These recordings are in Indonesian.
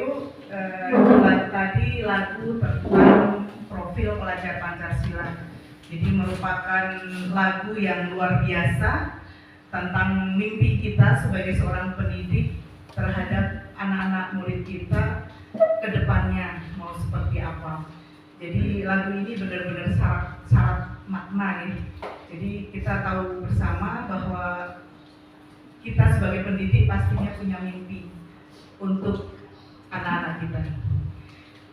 Ibu, tadi lagu tentang profil pelajar Pancasila. Jadi merupakan lagu yang luar biasa tentang mimpi kita sebagai seorang pendidik terhadap anak-anak murid kita ke depannya mau seperti apa. Jadi lagu ini benar-benar syarat makna ya. Jadi kita tahu bersama bahwa kita sebagai pendidik pastinya punya mimpi untuk anak-anak kita.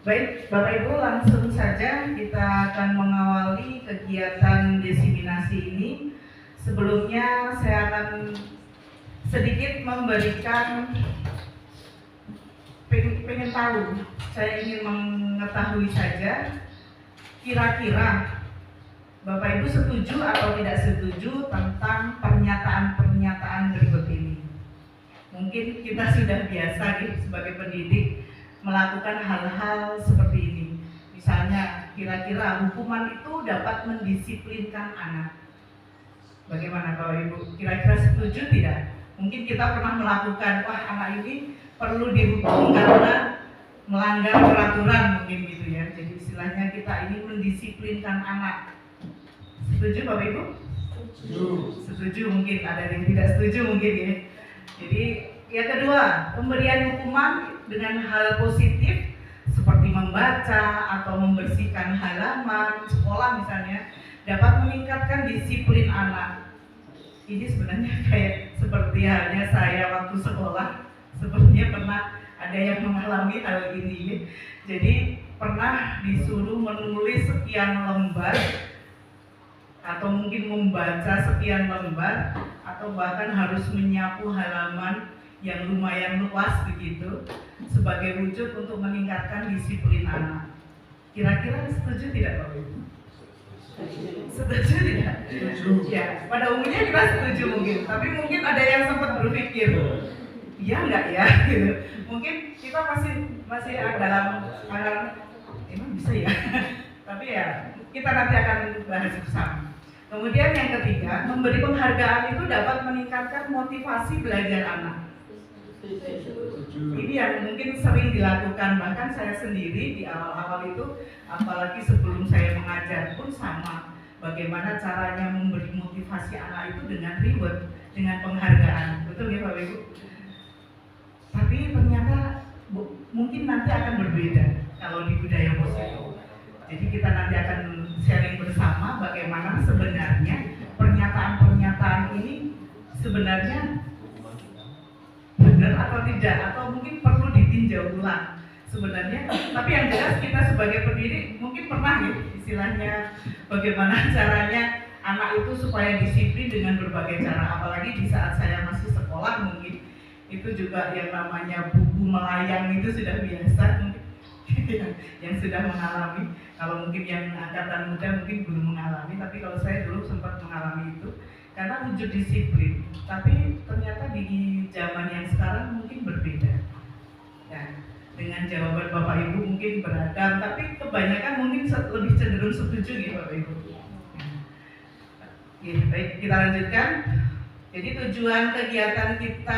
Baik, Bapak Ibu, langsung saja kita akan mengawali kegiatan diseminasi ini. Sebelumnya saya akan sedikit memberikan pengen tahu, saya ingin mengetahui saja kira-kira Bapak Ibu setuju atau tidak setuju tentang pernyataan-pernyataan berikut ini. Mungkin kita sudah biasa sebagai pendidik melakukan hal-hal seperti ini. Misalnya, kira-kira hukuman itu dapat mendisiplinkan anak. Bagaimana Bapak Ibu? Kira-kira setuju tidak? Mungkin kita pernah melakukan, wah anak ini perlu dihukum karena melanggar peraturan mungkin gitu ya. Jadi istilahnya kita ini mendisiplinkan anak. Setuju Bapak Ibu? Setuju. Setuju, mungkin ada yang tidak setuju mungkin ya. Jadi yang kedua, pemberian hukuman dengan hal positif seperti membaca atau membersihkan halaman sekolah misalnya dapat meningkatkan disiplin anak. Ini sebenarnya kayak seperti halnya saya waktu sekolah, sepertinya pernah ada yang mengalami hal ini. Jadi pernah disuruh menulis sekian lembar atau mungkin membaca sekian lembar atau bahkan harus menyapu halaman yang lumayan luas begitu sebagai wujud untuk meningkatkan disiplin anak. Kira-kira setuju tidak Bapak Ibu? Setuju tidak? Setuju. Ya, pada umumnya kita setuju mungkin, tapi mungkin ada yang sempat berpikir, iya enggak ya? Gitu. Mungkin kita masih dalam emang bisa ya? Tapi ya kita nanti akan bahas bersama. Kemudian yang ketiga, memberi penghargaan itu dapat meningkatkan motivasi belajar anak. Ini yang mungkin sering dilakukan, bahkan saya sendiri di awal-awal itu, apalagi sebelum saya mengajar pun sama. Bagaimana caranya memberi motivasi anak itu dengan reward, dengan penghargaan, betul ya Bapak Ibu? Tapi ternyata mungkin nanti akan berbeda kalau di budaya positif. Jadi kita nanti akan sharing bersama bagaimana sebenarnya pernyataan-pernyataan ini sebenarnya benar atau tidak, atau mungkin perlu ditinjau ulang sebenarnya. Tapi yang jelas kita sebagai pendidik mungkin pernah ya istilahnya bagaimana caranya anak itu supaya disiplin dengan berbagai cara. Apalagi di saat saya masih sekolah mungkin itu juga yang namanya buku melayang itu sudah biasa mungkin yang sudah mengalami. Kalau mungkin yang angkatan muda mungkin belum mengalami, tapi kalau saya dulu sempat mengalami itu karena wujud disiplin. Tapi ternyata di zaman yang sekarang mungkin berbeda. Ya, dengan jawaban Bapak Ibu mungkin beragam, tapi kebanyakan mungkin lebih cenderung setuju ya Bapak Ibu. Ya, baik, kita lanjutkan. Jadi tujuan kegiatan kita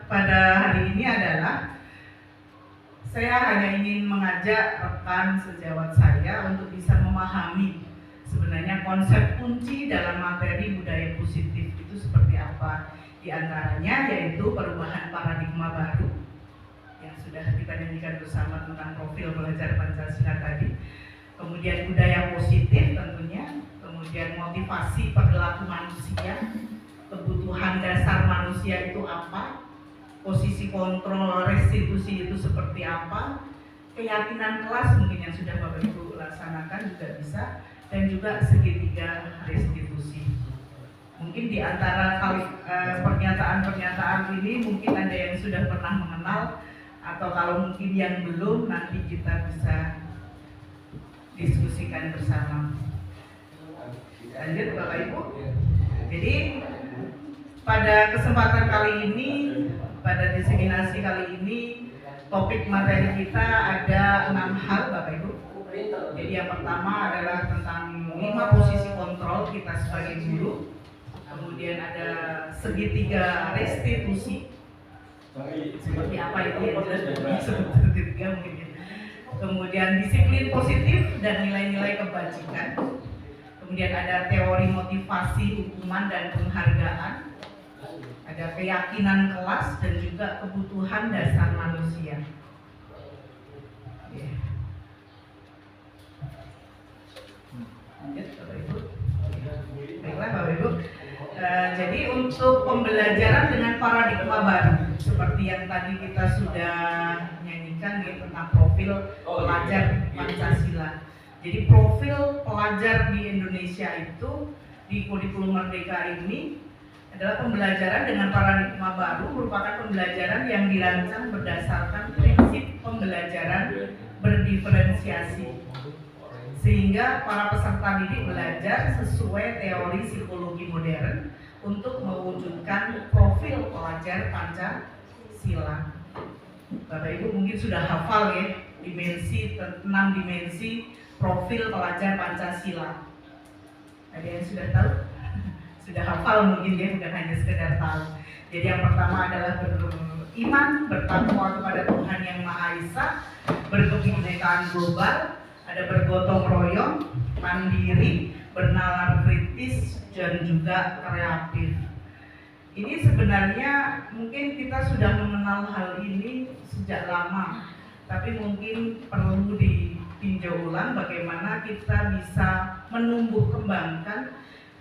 pada hari ini adalah saya hanya ingin mengajak rekan sejawat saya untuk bisa memahami sebenarnya konsep kunci dalam materi budaya positif itu seperti apa. Di antaranya yaitu perubahan paradigma baru yang sudah kita nyanyikan bersama tentang profil belajar Pancasila tadi. Kemudian budaya positif tentunya, kemudian motivasi perilaku manusia, kebutuhan dasar manusia itu apa, posisi kontrol restitusi itu seperti apa, keyakinan kelas mungkin yang sudah Bapak Ibu laksanakan juga bisa, dan juga segitiga restitusi. Mungkin di antara pernyataan-pernyataan ini mungkin ada yang sudah pernah mengenal, atau kalau mungkin yang belum nanti kita bisa diskusikan bersama. Lanjut Bapak Ibu. Jadi pada kesempatan kali ini, pada diseminasi kali ini, topik materi kita ada 6 hal Bapak Ibu. Jadi yang pertama adalah tentang 5 posisi kontrol kita sebagai guru. Kemudian ada segitiga restitusi. Seperti apa itu yang jelas kemudian disiplin positif dan nilai-nilai kebajikan, kemudian ada teori motivasi, hukuman, dan penghargaan, ada keyakinan kelas, dan juga kebutuhan dasar manusia. Lanjut, Bapak Ibu. Baiklah Bapak Ibu. Jadi untuk pembelajaran dengan paradigma baru, seperti yang tadi kita sudah nyanyikan ya, tentang profil pelajar Pancasila. Jadi profil pelajar di Indonesia itu di kurikulum Merdeka ini adalah pembelajaran dengan paradigma baru, merupakan pembelajaran yang dirancang berdasarkan prinsip pembelajaran berdiferensiasi, sehingga para peserta didik belajar sesuai teori psikologi modern untuk mewujudkan profil pelajar Pancasila. Bapak Ibu mungkin sudah hafal ya, 6 dimensi profil pelajar Pancasila. Ada yang sudah tahu? Sudah hafal mungkin ya, bukan hanya sekedar tahu. Jadi yang pertama adalah beriman, bertakwa kepada Tuhan Yang Maha Esa, berkebinekaan global, ada bergotong royong, mandiri, bernalar kritis, dan juga kreatif. Ini sebenarnya mungkin kita sudah mengenal hal ini sejak lama, tapi mungkin perlu ditinjau ulang bagaimana kita bisa menumbuh kembangkan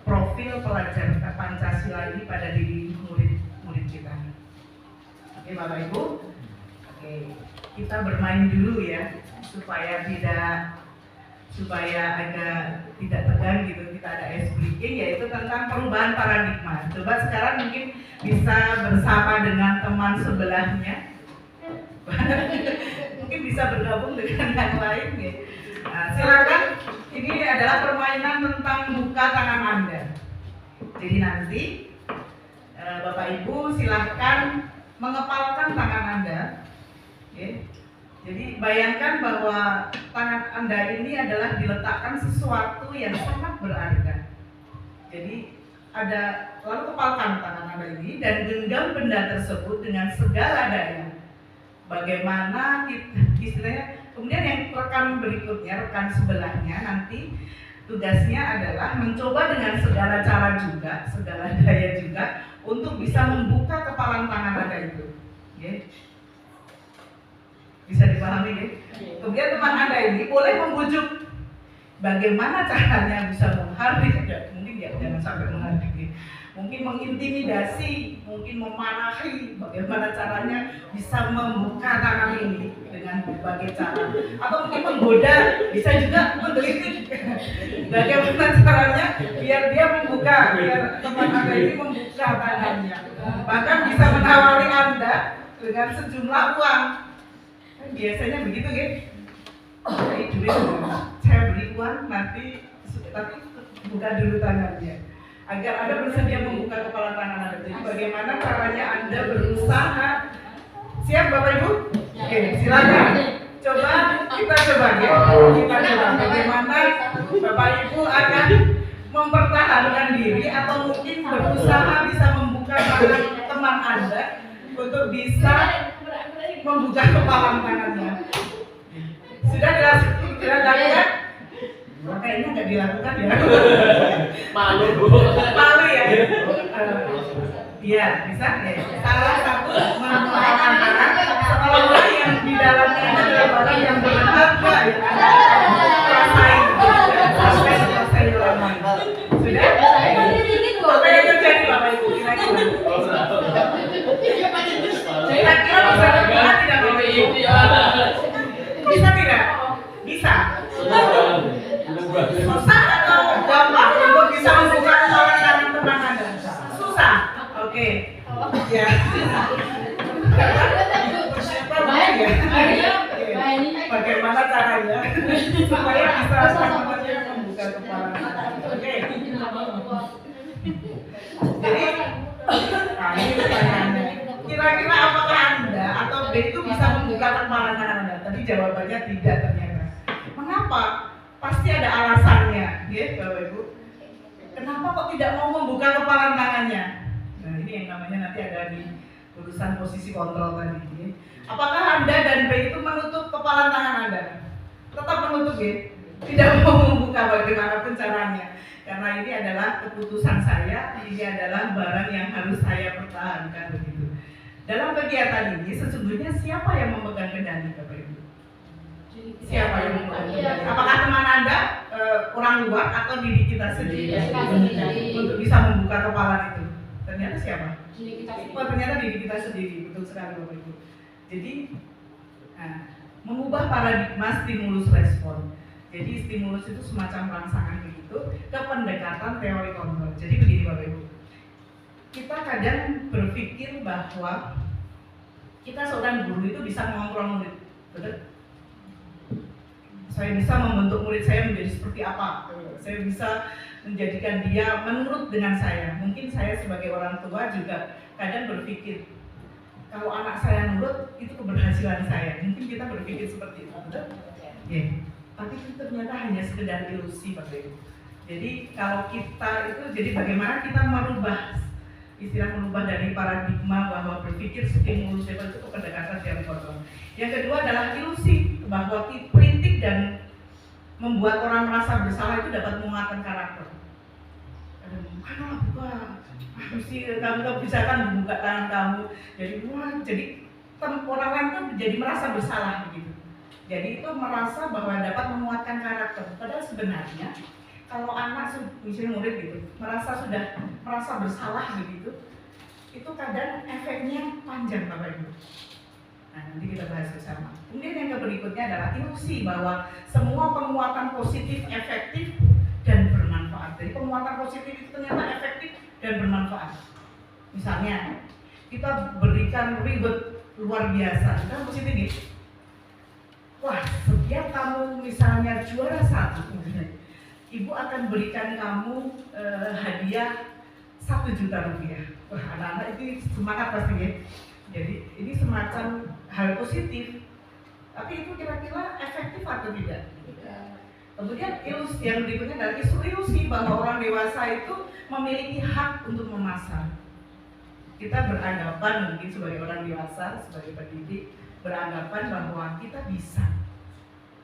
profil pelajar Pancasila ini pada diri murid-murid kita. Oke Bapak Ibu, oke, kita bermain dulu ya supaya agak tidak tegang gitu. Kita ada ice breaking, yaitu tentang perubahan paradigma. Coba sekarang mungkin bisa bersama dengan teman sebelahnya. Mungkin bisa bergabung dengan yang lain ya. Nah, silakan. Ini adalah permainan tentang buka tangan Anda. Jadi nanti Bapak Ibu silahkan mengepalkan tangan Anda. Okay. Jadi bayangkan bahwa tangan Anda ini adalah diletakkan sesuatu yang sangat berharga. Jadi lalu kepalkan tangan Anda ini dan genggam benda tersebut dengan segala daya. Bagaimana istilahnya, kemudian yang rekan berikutnya, rekan sebelahnya nanti tugasnya adalah mencoba dengan segala cara juga, segala daya juga untuk bisa membuka kepalan tangan Anda itu. Okay. Bisa dipahami ya? Kemudian teman Anda ini boleh membujuk bagaimana caranya bisa menghardik, mungkin ya jangan sampai menghardik, mungkin mengintimidasi, mungkin memarahi, bagaimana caranya bisa membuka tangan ini dengan berbagai cara, atau mungkin menggoda, bisa juga menggelitik, bagaimana caranya biar dia membuka, biar teman Anda ini membuka tangannya, bahkan bisa menawari Anda dengan sejumlah uang. Biasanya begitu ya. Saya beri uang nanti, tapi buka dulu tangannya agar Anda bersedia membuka kepala tangan Anda. Jadi bagaimana caranya Anda berusaha. Siap Bapak Ibu? Oke, silakan. Coba kita coba ya. Kita coba bagaimana Bapak Ibu akan mempertahankan diri atau mungkin berusaha bisa membuka tangan teman Anda untuk bisa membuka kepala tangannya. Sudah dilakukan? Kayaknya nggak dilakukan ya. Malu Bu. Malu ya. Iya, bisa ya. Salah satu mempertahankan tangan seolah-olah yang di dalamnya adalah barang yang berharga ya. Rasain. Sampai selesai lama. Sudah? Apa yang terjadi Bapak Ibu? Kira-kira bisa berbuat tidak Bapak Ibu? Bisa tidak? Bisa. Susah atau gampang untuk bisa membuka kepala tangan teman Anda? Susah. Oke. Ya. Persiapan ya. Bagaimana caranya supaya bisa sama-sama membuka kepala tangan? Oke. Jadi, ini pertanyaannya. Kira-kira apakah Anda atau B itu bisa membuka kepala tangan Anda? Tadi jawabannya tidak ternyata. Mengapa? Pasti ada alasannya, ya Bapak Ibu. Kenapa kok tidak mau membuka kepala tangannya? Nah ini yang namanya nanti ada di urusan posisi kontrol tadi. Ya. Apakah Anda dan B itu menutup kepala tangan Anda? ya, tidak mau membuka bagaimanapun caranya, karena ini adalah keputusan saya, ini adalah barang yang harus saya pertahankan begitu. Dalam kegiatan ini sesungguhnya siapa yang memegang kendali Bapak Ibu? Siapa yang memegang kendali? Apakah teman Anda, orang luar, atau diri kita sendiri untuk bisa membuka kepala itu? Ternyata siapa? Ternyata diri kita sendiri, betul sekali Bapak Ibu. Jadi mengubah paradigma stimulus respon. Jadi stimulus itu semacam rangsangan begitu ke pendekatan teori kontrol. Jadi begini Bapak Ibu, kita kadang berpikir bahwa kita seorang guru itu bisa mengontrol murid, betul? Saya bisa membentuk murid saya menjadi seperti apa, saya bisa menjadikan dia menurut dengan saya. Mungkin saya sebagai orang tua juga kadang berpikir, kalau anak saya nurut, itu keberhasilan saya. Mungkin kita berpikir seperti itu, betul? Yeah. Tapi itu ternyata hanya sekedar ilusi Bapak Ibu. Jadi kalau kita itu, jadi bagaimana kita merubah dari paradigma bahwa berpikir stimulus itu pendekatan teori kontrol. Yang kedua adalah ilusi bahwa kritik dan membuat orang merasa bersalah itu dapat menguatkan karakter. Karena buka, mesti kamu bisa kan membuka tangan kamu. Jadi orang lain kan jadi merasa bersalah begitu. Jadi itu merasa bahwa dapat menguatkan karakter. Padahal sebenarnya kalau anak misalnya murid gitu merasa bersalah begitu, itu kadang efeknya panjang Bapak Ibu. Nah, nanti kita bahas bersama. Kemudian yang berikutnya adalah ilusi bahwa semua penguatan positif efektif dan bermanfaat. Jadi penguatan positif itu ternyata efektif dan bermanfaat. Misalnya kita berikan reward luar biasa, itu kan positif gitu. Wah, setiap kamu misalnya juara 1, Ibu akan berikan kamu hadiah 1 juta rupiah. Wah, anak-anak ini semangat pastinya. Jadi ini semacam hal positif. Tapi itu kira-kira efektif atau tidak? Kemudian ilusi yang berikutnya adalah ilusi bahwa orang dewasa itu memiliki hak untuk memasar. Kita beranggapan mungkin sebagai orang dewasa, sebagai pendidik, beranggapan bahwa kita bisa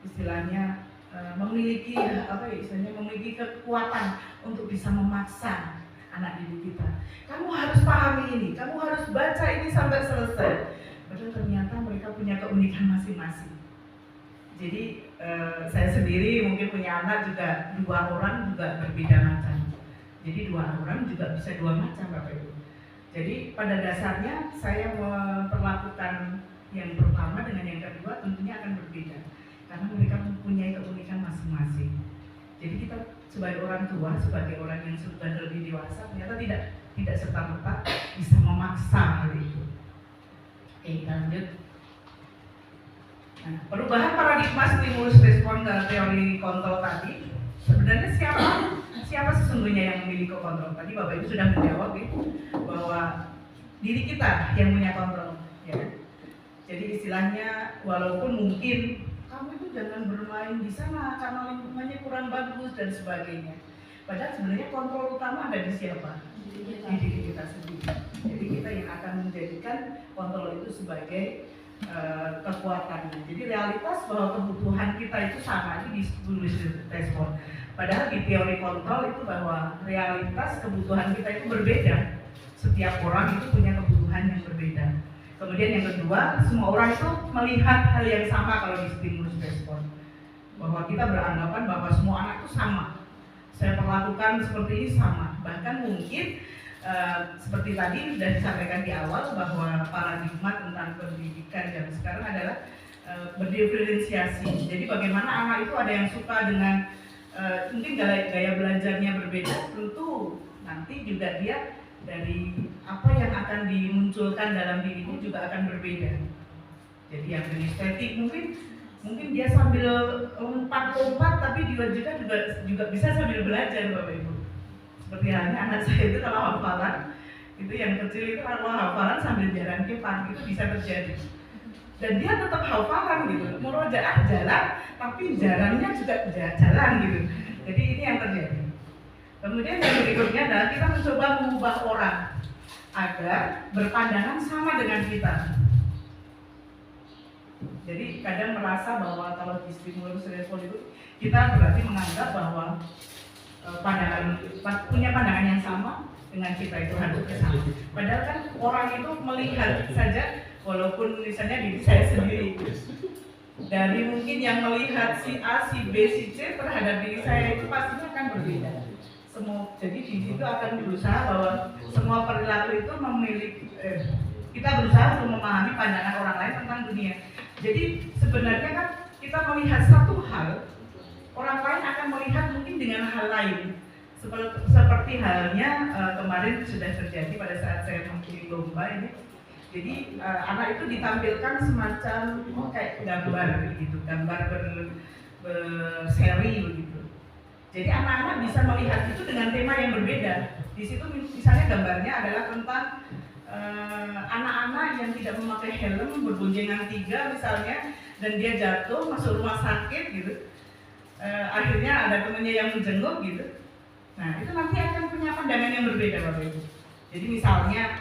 istilahnya memiliki memiliki kekuatan untuk bisa memaksa anak didik kita. Kamu harus pahami ini, kamu harus baca ini sampai selesai. Padahal ternyata mereka punya keunikan masing-masing. Jadi saya sendiri mungkin punya anak juga 2 orang juga berbeda macam. Jadi 2 orang juga bisa 2 macam Bapak Ibu. Jadi pada dasarnya saya memperlakukan yang pertama dengan yang kedua tentunya akan berbeda. Karena mereka mempunyai keunikan masing-masing. Jadi kita sebagai orang tua, sebagai orang yang sudah lebih dewasa, ternyata tidak serta-merta bisa memaksa hal itu. Oke, kita lanjut. Nah, perubahan paradigma stimulus respon dan teori kontrol tadi, sebenarnya siapa sesungguhnya yang memiliki kontrol? Tadi Bapak Ibu sudah menjawab ya, bahwa diri kita yang punya kontrol. Ya. Jadi istilahnya walaupun mungkin kamu itu jangan bermain di sana karena lingkungannya kurang bagus dan sebagainya. Padahal sebenarnya kontrol utama ada di siapa? Di diri kita sendiri. Jadi kita yang akan menjadikan kontrol itu sebagai kekuatannya. Jadi realitas bahwa kebutuhan kita itu sama di stimulus respon. Padahal di teori kontrol itu bahwa realitas kebutuhan kita itu berbeda. Setiap orang itu punya kebutuhan yang berbeda. Kemudian yang kedua, semua orang itu melihat hal yang sama kalau di stimulus respon. Bahwa kita beranggapan bahwa semua anak itu sama. Saya perlakukan seperti ini sama. Bahkan mungkin seperti tadi sudah disampaikan di awal bahwa paradigma tentang pendidikan yang sekarang adalah berdiferensiasi. Jadi bagaimana anak itu ada yang suka dengan mungkin gaya belajarnya berbeda, tentu nanti juga dia dari apa yang akan dimunculkan dalam dirinya juga akan berbeda. Jadi yang dari estetik mungkin dia sambil lompat tapi dia juga bisa sambil belajar Bapak Ibu. Seperti halnya anak saya itu kalau hafalan, itu yang kecil itu kalau hafalan sambil jalan kipas itu bisa terjadi. Dan dia tetap hafalan gitu, murojaah jalan, tapi jalannya juga jalan gitu. Jadi ini yang terjadi. Kemudian yang berikutnya adalah kita mencoba mengubah orang agar berpandangan sama dengan kita. Jadi kadang merasa bahwa kalau di stimulus respon itu kita berarti menganggap bahwa punya pandangan yang sama dengan kita itu harusnya sama. Padahal kan orang itu melihat saja, walaupun misalnya diri saya sendiri, dari mungkin yang melihat si A, si B, si C terhadap diri saya itu pastinya akan berbeda. Jadi di situ akan berusaha bahwa semua perilaku itu memiliki kita berusaha untuk memahami pandangan orang lain tentang dunia. Jadi sebenarnya kan kita melihat satu hal, orang lain akan melihat mungkin dengan hal lain. Seperti halnya kemarin sudah terjadi pada saat saya mengikuti lomba ini. Jadi anak itu ditampilkan semacam kayak gambar begitu, gambar berseri begitu. Jadi anak-anak bisa melihat itu dengan tema yang berbeda. Di situ misalnya gambarnya adalah tentang anak-anak yang tidak memakai helm berboncengan 3 misalnya, dan dia jatuh masuk rumah sakit gitu. Akhirnya ada temannya yang menjenguk gitu. Nah itu nanti akan punya pandangan yang berbeda Bapak Ibu. Jadi misalnya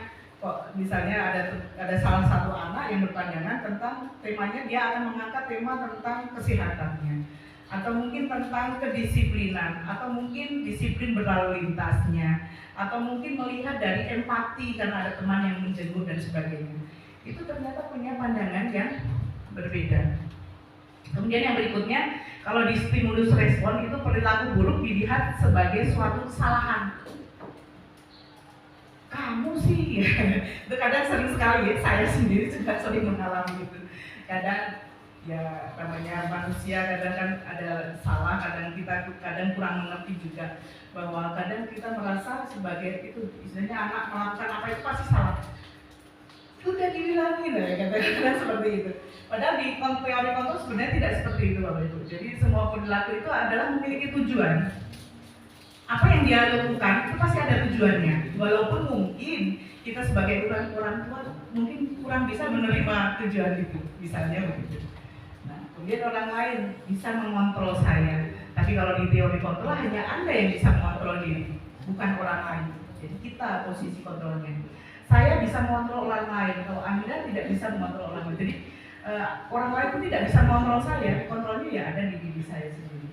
ada salah satu anak yang berpandangan tentang temanya, dia akan mengangkat tema tentang kesehatannya, atau mungkin tentang kedisiplinan, atau mungkin disiplin berlalu lintasnya, atau mungkin melihat dari empati karena ada teman yang menjenguk dan sebagainya. Itu ternyata punya pandangan yang berbeda. Kemudian yang berikutnya, kalau di stimulus respon itu perilaku buruk dilihat sebagai suatu kesalahan. Kamu sih, itu kadang sering sekali ya, saya sendiri juga sering mengalami itu. Kadang ya namanya manusia, kadang kan ada salah, kadang kurang mengerti juga bahwa kadang kita merasa sebagai itu, istilahnya anak melakukan apa itu pasti salah. Udah dibilangin ya, kadang-kadang seperti itu. Padahal di teori kontrol sebenarnya tidak seperti itu Bapak Ibu. Jadi semua perilaku itu adalah memiliki tujuan. Apa yang dia lakukan itu pasti ada tujuannya. Walaupun mungkin kita sebagai orang tua mungkin kurang bisa menerima tujuan itu, misalnya begitu. Nah, kemudian orang lain bisa mengontrol saya. Tapi kalau di teori kontrol hanya Anda yang bisa mengontrol diri, bukan orang lain. Jadi kita posisi kontrolnya. Saya bisa mengontrol orang lain, kalau Anda tidak bisa mengontrol orang lain. Jadi orang lain pun tidak bisa mengontrol saya, kontrolnya ya ada di diri saya sendiri.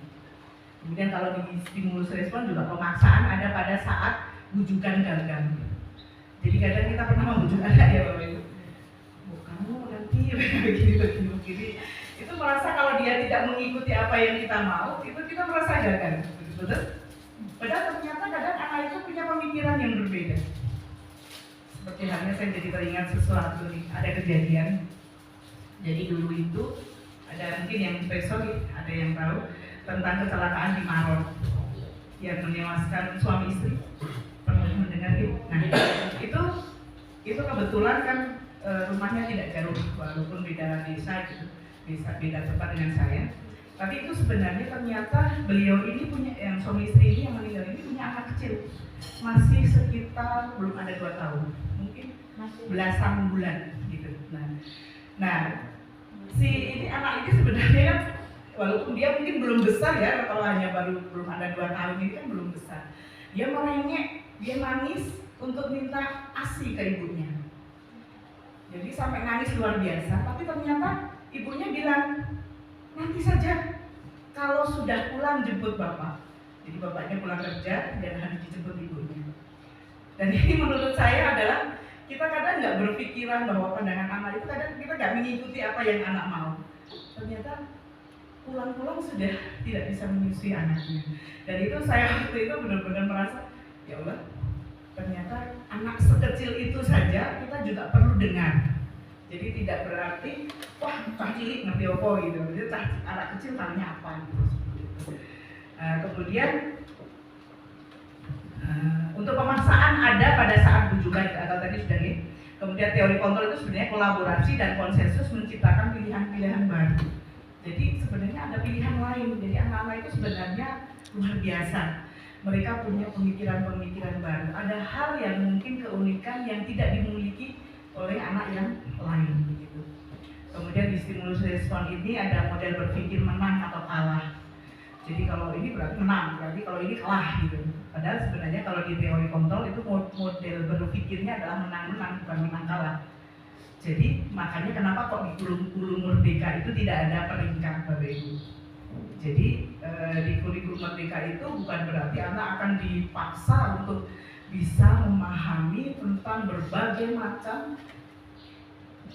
Kemudian kalau di stimulus respon juga pemaksaan ada pada saat bujukan gagal. Jadi kadang kita pernah membujuk anak ya Bapak Ibu. Kamu nanti begini. Itu merasa kalau dia tidak mengikuti apa yang kita mau, itu kita merasa gagal. Betul? Padahal ternyata kadang anak itu punya pemikiran yang berbeda. Seperti halnya saya jadi teringat sesuatu nih, ada kejadian. Jadi dulu itu ada mungkin yang besok ada yang tahu tentang kecelakaan di Maros yang menewaskan suami istri. Pernah mendengar itu? Nah itu kebetulan kan rumahnya tidak jauh, walaupun beda desa gitu, beda tempat dengan saya. Tapi itu sebenarnya ternyata beliau ini punya, yang suami istri ini yang meninggal ini punya anak kecil, masih sekitar belum ada 2 tahun, mungkin masih belasan bulan gitu. Nah si ini anak ini sebenarnya kan walaupun dia mungkin belum besar ya, kalau hanya belum ada 2 tahun ini kan belum besar. Dia merengek, dia nangis untuk minta ASI ke ibunya. Jadi sampai nangis luar biasa, tapi ternyata ibunya bilang, nanti saja kalau sudah pulang jemput bapak. Jadi bapaknya pulang kerja dan harus dijemput ibunya. Dan ini menurut saya adalah kita kadang nggak berpikiran bahwa pandangan anak itu kadang kita nggak mengikuti apa yang anak mau. Ternyata pulang-pulang sudah tidak bisa menyusui anaknya. Dan itu saya waktu itu benar-benar merasa, ya Allah, ternyata anak sekecil itu saja kita juga perlu dengar. Jadi tidak berarti, wah cah cilik ngerti apa gitu. Jadi anak kecil tahunya apa gitu. Kemudian untuk pemaksaan ada pada saat bujukan atau tadi sudah nih. Kemudian teori kontrol itu sebenarnya kolaborasi dan konsensus menciptakan pilihan-pilihan baru. Jadi sebenarnya ada pilihan lain. Jadi anak-anak itu sebenarnya luar biasa. Mereka punya pemikiran-pemikiran baru. Ada hal yang mungkin keunikan yang tidak dimiliki oleh anak yang lain begitu. Kemudian di stimulus respon ini ada model berpikir menang atau kalah. Jadi kalau ini berarti menang, berarti kalau ini kalah gitu. Padahal sebenarnya kalau di teori kontrol itu model berpikirnya adalah menang-menang, bukan menang kalah. Jadi makanya kenapa kok di kurikulum Merdeka itu tidak ada peringkat, Bapak Ibu. Jadi di kurikulum Merdeka itu bukan berarti anak akan dipaksa untuk bisa memahami tentang berbagai macam,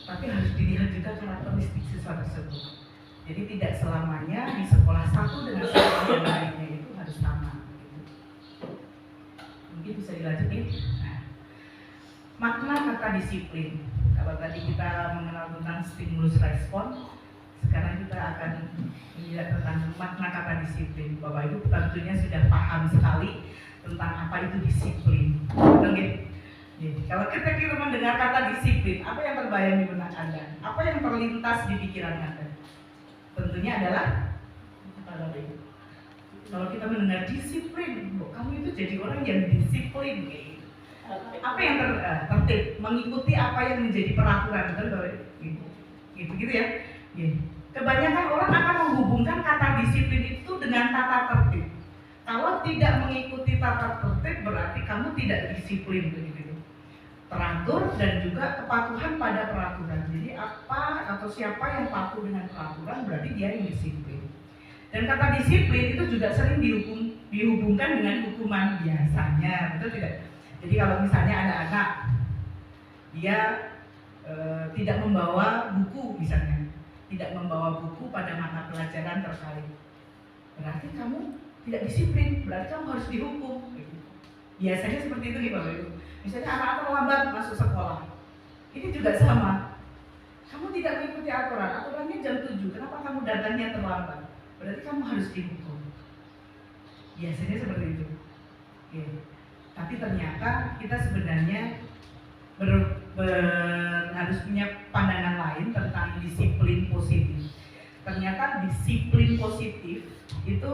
tapi harus dilihat juga karakteristik siswa tersebut. Jadi tidak selamanya di sekolah satu dengan sekolah yang lainnya itu harus sama. Mungkin bisa dilanjutin. Nah, makna kata disiplin. Kalau tadi kita mengenal tentang stimulus respon, sekarang kita akan melihat tentang makna kata disiplin. Bapak Ibu tentunya sudah paham sekali tentang apa itu disiplin. Oke. Kalau kita mendengar kata disiplin, apa yang terbayang di benak Anda? Apa yang terlintas di pikiran Anda? Tentunya adalah Bapak Ibu. Kalau kita mendengar disiplin, kamu itu jadi orang yang disiplin. Apa yang tertib, mengikuti apa yang menjadi peraturan, betul gitu ya. Kebanyakan orang akan menghubungkan kata disiplin itu dengan tata tertib. Kalau tidak mengikuti tata tertib berarti kamu tidak disiplin, begitu. Teratur dan juga kepatuhan pada peraturan. Jadi apa atau siapa yang patuh dengan peraturan berarti dia yang disiplin. Dan kata disiplin itu juga sering dihubungkan dengan hukuman biasanya, betul tidak? Jadi kalau misalnya ada anak, dia tidak membawa buku misalnya, tidak membawa buku pada mata pelajaran terkait, berarti kamu tidak disiplin, berarti kamu harus dihukum. Biasanya seperti itu nih Bapak Ibu. Misalnya anak terlambat masuk sekolah, ini juga sama. Kamu tidak mengikuti aturannya jam 7, kenapa kamu datangnya terlambat? Berarti kamu harus dihukum. Biasanya seperti itu. Oke. Tapi ternyata kita sebenarnya harus punya pandangan lain tentang disiplin positif. Ternyata disiplin positif itu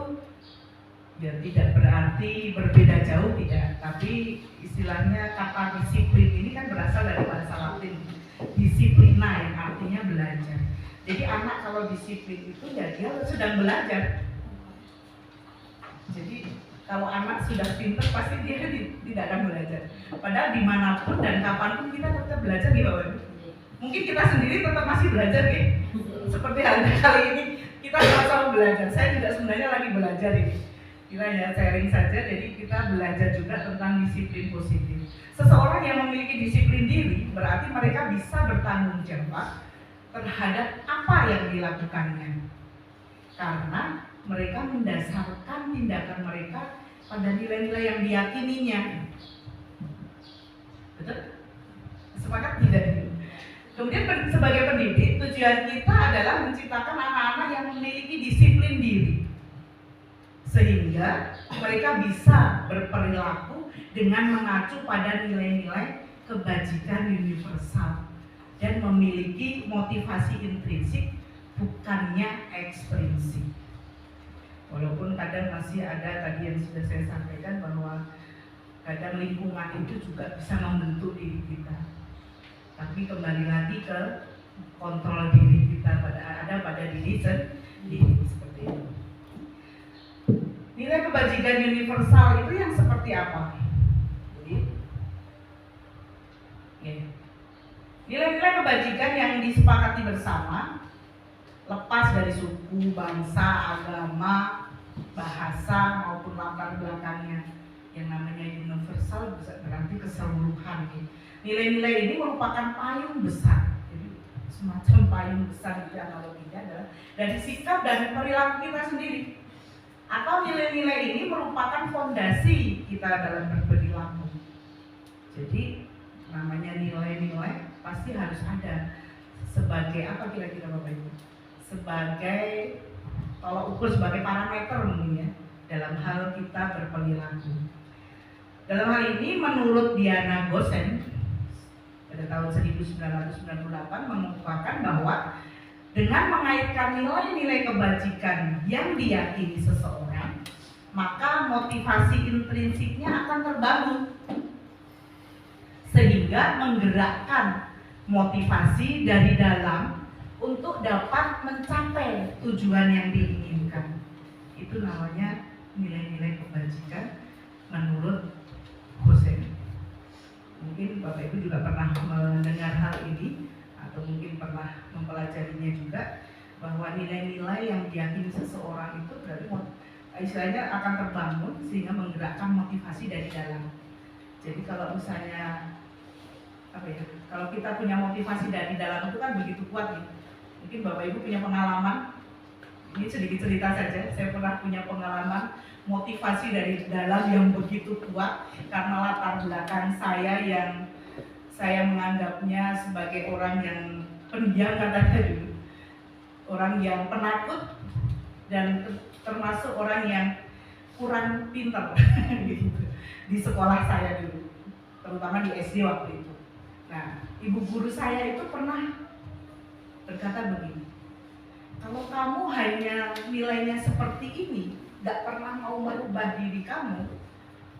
ya tidak berarti berbeda jauh, tidak. Tapi istilahnya kata disiplin ini kan berasal dari bahasa Latin disiplina yang artinya belajar. Jadi anak kalau disiplin itu ya dia sedang belajar. Jadi kalau anak sudah pintar pasti dia tidak akan belajar. Padahal dimanapun dan kapanpun kita tetap belajar nih Bapak Ibu. Mungkin kita sendiri tetap masih belajar nih. Seperti halnya kali ini kita sama-sama belajar. Saya juga sebenarnya lagi belajar ini. Kita ya sharing saja. Jadi kita belajar juga tentang disiplin positif. Seseorang yang memiliki disiplin diri berarti mereka bisa bertanggung jawab terhadap apa yang dilakukannya. Karena mereka mendasarkan tindakan mereka pada nilai-nilai yang diyakininya. Betul? Sepakat tidak? Kemudian sebagai pendidik, tujuan kita adalah menciptakan anak-anak yang memiliki disiplin diri. Sehingga mereka bisa berperilaku dengan mengacu pada nilai-nilai kebajikan universal dan memiliki motivasi intrinsik bukannya ekstrinsik. Walaupun kadang masih ada tadi yang sudah saya sampaikan bahwa kadang lingkungan itu juga bisa membentuk diri kita. Tapi kembali lagi ke kontrol diri kita pada diri sendiri seperti itu. Nilai kebajikan universal itu yang seperti apa? Jadi, nilai-nilai kebajikan yang disepakati bersama, lepas dari suku, bangsa, agama, bahasa maupun latar belakangnya. Yang namanya universal berarti keseluruhan. Nilai-nilai ini merupakan payung besar. Jadi semacam payung besar itu analoginya adalah dari sikap dan perilaku kita sendiri. Atau nilai-nilai ini merupakan fondasi kita dalam berperilaku. Jadi namanya nilai-nilai pasti harus ada sebagai apa kira-kira Bapak Ibu? Sebagai tolak ukur, sebagai parameter mungkin ya dalam hal kita berperilaku. Dalam hal ini menurut Diana Gosen pada tahun 1998 mengungkapkan bahwa dengan mengaitkan nilai-nilai kebajikan yang diyakini seseorang, maka motivasi intrinsiknya akan terbangun sehingga menggerakkan motivasi dari dalam untuk dapat mencapai tujuan yang diinginkan. Itu namanya nilai-nilai kebajikan menurut Gosen. Mungkin Bapak Ibu juga pernah mendengar hal ini atau mungkin pernah mempelajarinya juga, bahwa nilai-nilai yang diyakini seseorang itu berarti istilahnya akan terbangun sehingga menggerakkan motivasi dari dalam. Jadi kalau misalnya kalau kita punya motivasi dari dalam itu kan begitu kuat nih. Mungkin Bapak Ibu punya pengalaman, ini sedikit cerita saja, saya pernah punya pengalaman motivasi dari dalam yang begitu kuat karena latar belakang saya yang saya menganggapnya sebagai orang yang pendiam katanya dulu, orang yang penakut dan termasuk orang yang kurang pintar gitu di sekolah saya dulu, terutama di SD waktu itu. Nah, ibu guru saya itu pernah berkata begini, kalau kamu hanya nilainya seperti ini, gak pernah mau merubah diri kamu,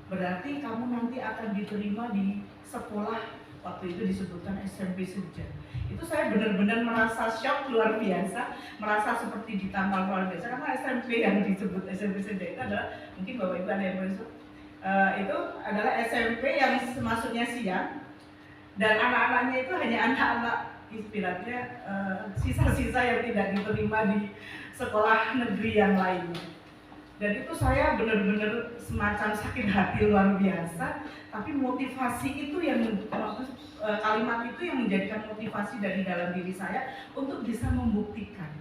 berarti kamu nanti akan diterima di sekolah, waktu itu disebutkan SMP saja. Itu saya benar-benar merasa shock luar biasa, merasa seperti ditampar luar biasa, karena SMP yang disebut SMP saja itu adalah, mungkin Bapak Ibu ada yang masuk, itu adalah SMP yang masuknya siang, dan anak-anaknya itu hanya anak-anak istilahnya sisa-sisa yang tidak diterima di sekolah negeri yang lainnya. Dan itu saya benar-benar semacam sakit hati luar biasa, tapi motivasi itu yang kalimat itu yang menjadikan motivasi dari dalam diri saya untuk bisa membuktikan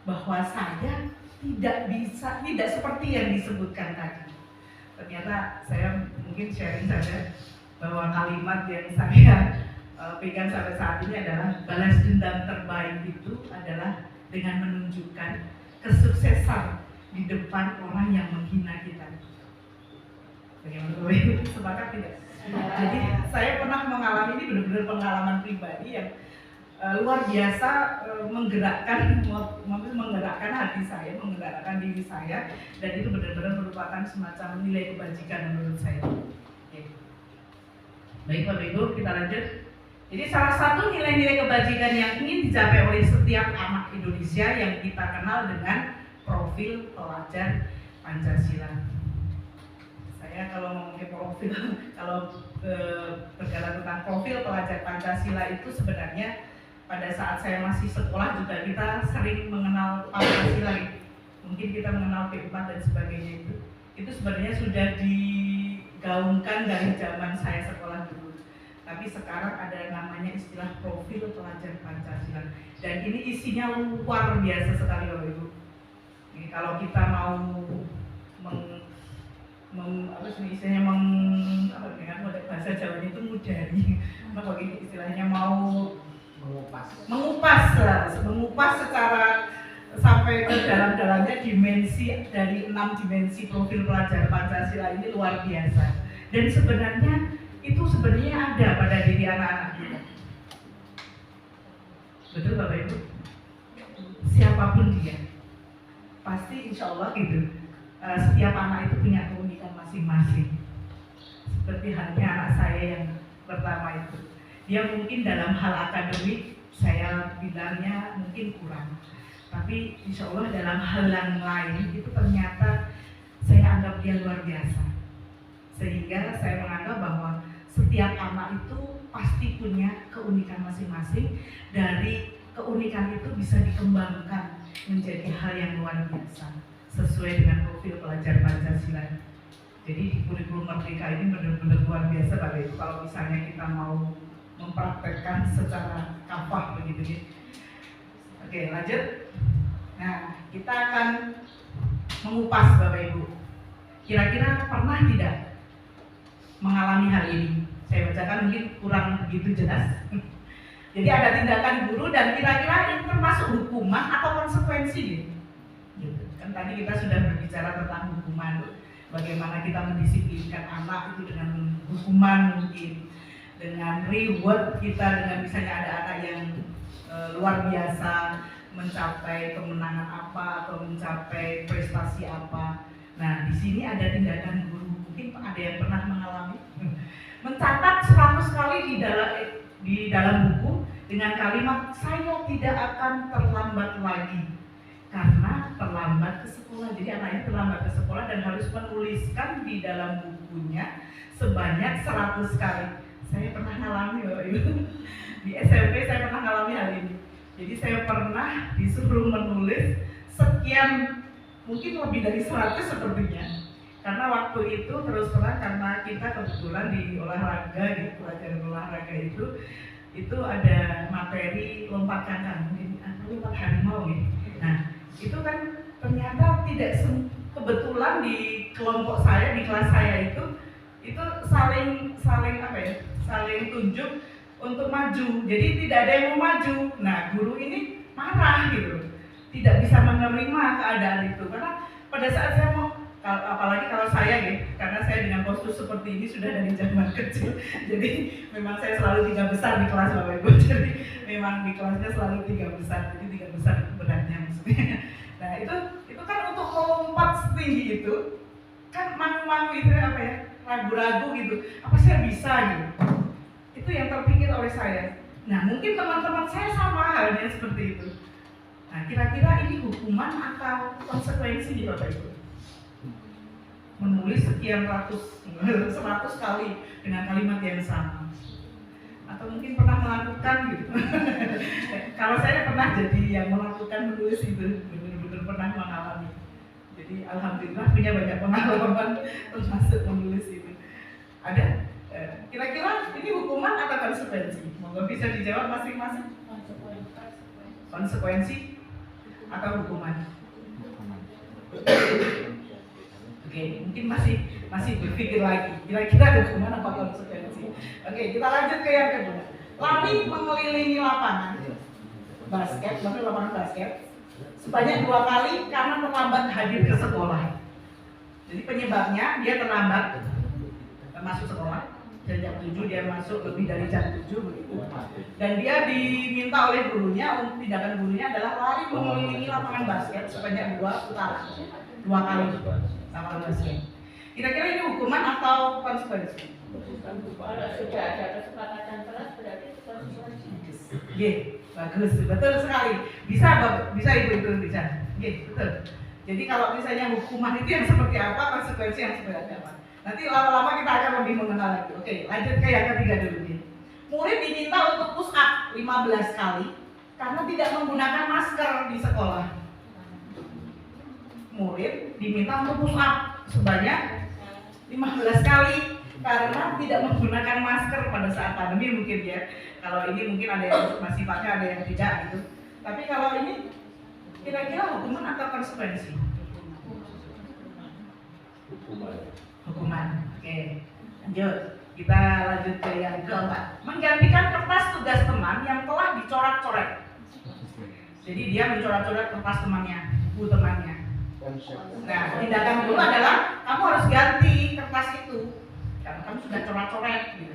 bahwa saya tidak seperti yang disebutkan tadi. Ternyata saya mungkin sharing saja bahwa kalimat yang saya pegang sampai saat ini adalah balas dendam terbaik itu adalah dengan menunjukkan kesuksesan di depan orang yang menghina kita. Bagaimana Bapak Ibu? Sepakat tidak? Jadi saya pernah mengalami ini, benar-benar pengalaman pribadi yang luar biasa, menggerakkan hati saya, menggerakkan diri saya, dan itu benar-benar merupakan semacam nilai kebajikan menurut saya. Oke. Baik Bapak Ibu, kita lanjut. Jadi salah satu nilai-nilai kebajikan yang ingin dicapai oleh setiap anak Indonesia yang kita kenal dengan profil pelajar Pancasila. Saya kalau ngomongin profil, kalau berbicara tentang profil pelajar Pancasila itu sebenarnya pada saat saya masih sekolah juga kita sering mengenal Pancasila. Mungkin kita mengenal P4 dan sebagainya itu sebenarnya sudah digaungkan dari zaman saya sekolah dulu. Tapi sekarang ada namanya istilah profil pelajar Pancasila, dan ini isinya luar biasa sekali Bapak Ibu. Ini kalau kita mau dengan bahasa Jawa itu mudari, istilahnya mau mengupas secara sampai ke dalam-dalamnya dimensi dari 6 dimensi profil pelajar Pancasila ini luar biasa. Dan sebenarnya itu ada pada diri anak-anak kita. Betul Bapak Ibu? Siapapun dia, pasti insya Allah gitu. Setiap anak itu punya keunikan masing-masing. Seperti halnya anak saya yang pertama itu, dia mungkin dalam hal akademik saya bilangnya mungkin kurang, tapi insya Allah dalam hal yang lain itu ternyata saya anggap dia luar biasa. Sehingga saya menganggap bahwa setiap anak itu pasti punya keunikan masing-masing. Dari keunikan itu bisa dikembangkan menjadi hal yang luar biasa sesuai dengan profil pelajar Pancasila. Jadi di kurikulum Merdeka ini benar-benar luar biasa Bapak Ibu, kalau misalnya kita mau mempraktekkan secara kafah begitu ya. Oke, lanjut. Nah, kita akan mengupas Bapak Ibu. Kira-kira pernah tidak mengalami hal ini? Saya bacakan mungkin kurang begitu jelas. Jadi ada tindakan guru dan kira-kira ini termasuk hukuman atau konsekuensi gitu. Kan tadi kita sudah berbicara tentang hukuman, bagaimana kita mendisiplinkan anak itu dengan hukuman mungkin, dengan reward kita dengan misalnya ada anak yang luar biasa mencapai kemenangan apa atau mencapai prestasi apa. Nah, di sini ada tindakan guru, mungkin ada yang pernah mengalami mencatat 100 kali di dalam buku dengan kalimat saya tidak akan terlambat lagi karena terlambat ke sekolah. Jadi anaknya terlambat ke sekolah dan harus menuliskan di dalam bukunya sebanyak 100 kali Saya pernah ngalami Bapak Ibu. Di SMP saya pernah ngalami hal ini. Jadi saya pernah disuruh menulis sekian, mungkin lebih dari 100 sepertinya. Karena waktu itu terus terang karena kita kebetulan di olahraga, di pelajaran olahraga itu ada materi lompat kangkang, mungkin lompat harimau gitu. Nah, itu kan ternyata tidak kebetulan di kelompok saya, di kelas saya itu saling apa ya? Saling tunjuk untuk maju. Jadi tidak ada yang mau maju. Nah, guru ini marah gitu. Tidak bisa menerima keadaan itu karena pada saat saya mau, apalagi kalau saya ya, karena saya dengan postur seperti ini sudah dari zaman kecil. Jadi memang saya selalu 3 besar di kelas Bapak Ibu. Jadi memang di kelasnya selalu 3 besar. Jadi 3 besar beratnya maksudnya. Nah, itu kan untuk melompat setinggi itu kan malu-malu itu apa ya? Ragu-ragu gitu. Apa saya bisa gitu? Itu yang terpikir oleh saya. Nah, mungkin teman-teman saya sama halnya seperti itu. Nah, kira-kira ini hukuman atau konsekuensi di Bapak Ibu? Menulis sekian 100 kali dengan kalimat yang sama. Atau mungkin pernah melakukan gitu. Kalau saya pernah jadi yang melakukan menulis itu, benar-benar pernah mengalami. Jadi alhamdulillah punya banyak pengalaman termasuk menulis itu. Ada? Kira-kira ini hukuman atau konsekuensi? Monggo bisa dijawab masing-masing. Konsekuensi atau hukuman? Oke, mungkin masih berpikir lagi. Kira-kira hukuman apa konsekuensi? Oke, kita lanjut ke yang kedua. Lari mengelilingi lapangan basket, maksudnya lapangan basket sebanyak 2 kali karena terlambat hadir ke sekolah. Jadi penyebabnya dia terlambat masuk sekolah. Jam 7 dia masuk lebih dari jam 7 begitu. Dan dia diminta oleh gurunya, tindakan gurunya adalah lari mengelilingi lapangan basket sebanyak 2 putaran. 2 kali lapangan basket. Kira-kira ini hukuman atau konsekuensi? Kalau sudah ada kesepakatan kelas berarti konsekuensi. Oke, bagus, betul sekali. Bisa Ibu itu bisa. Oke, betul. Jadi kalau misalnya hukuman itu yang seperti apa, konsekuensi yang seperti apa. Nanti lama-lama kita akan lebih mengenal lagi. Oke, lanjut ke yang ketiga dulu nih. Murid diminta untuk push up 15 kali karena tidak menggunakan masker di sekolah. Murid diminta untuk push up sebanyak 15 kali karena tidak menggunakan masker pada saat pandemi mungkin ya. Kalau ini mungkin ada yang masih pakai, ada yang tidak gitu. Tapi kalau ini kira-kira hukuman atau konsekuensi? Hukuman. Oke, lanjut. Kita lanjut ke yang keempat. Menggantikan kertas tugas teman yang telah dicoret-coret. Jadi dia mencoret-coret kertas temannya, buku temannya. Nah, tindakan dulu adalah kamu harus ganti kertas itu karena kamu sudah coret-coret gitu.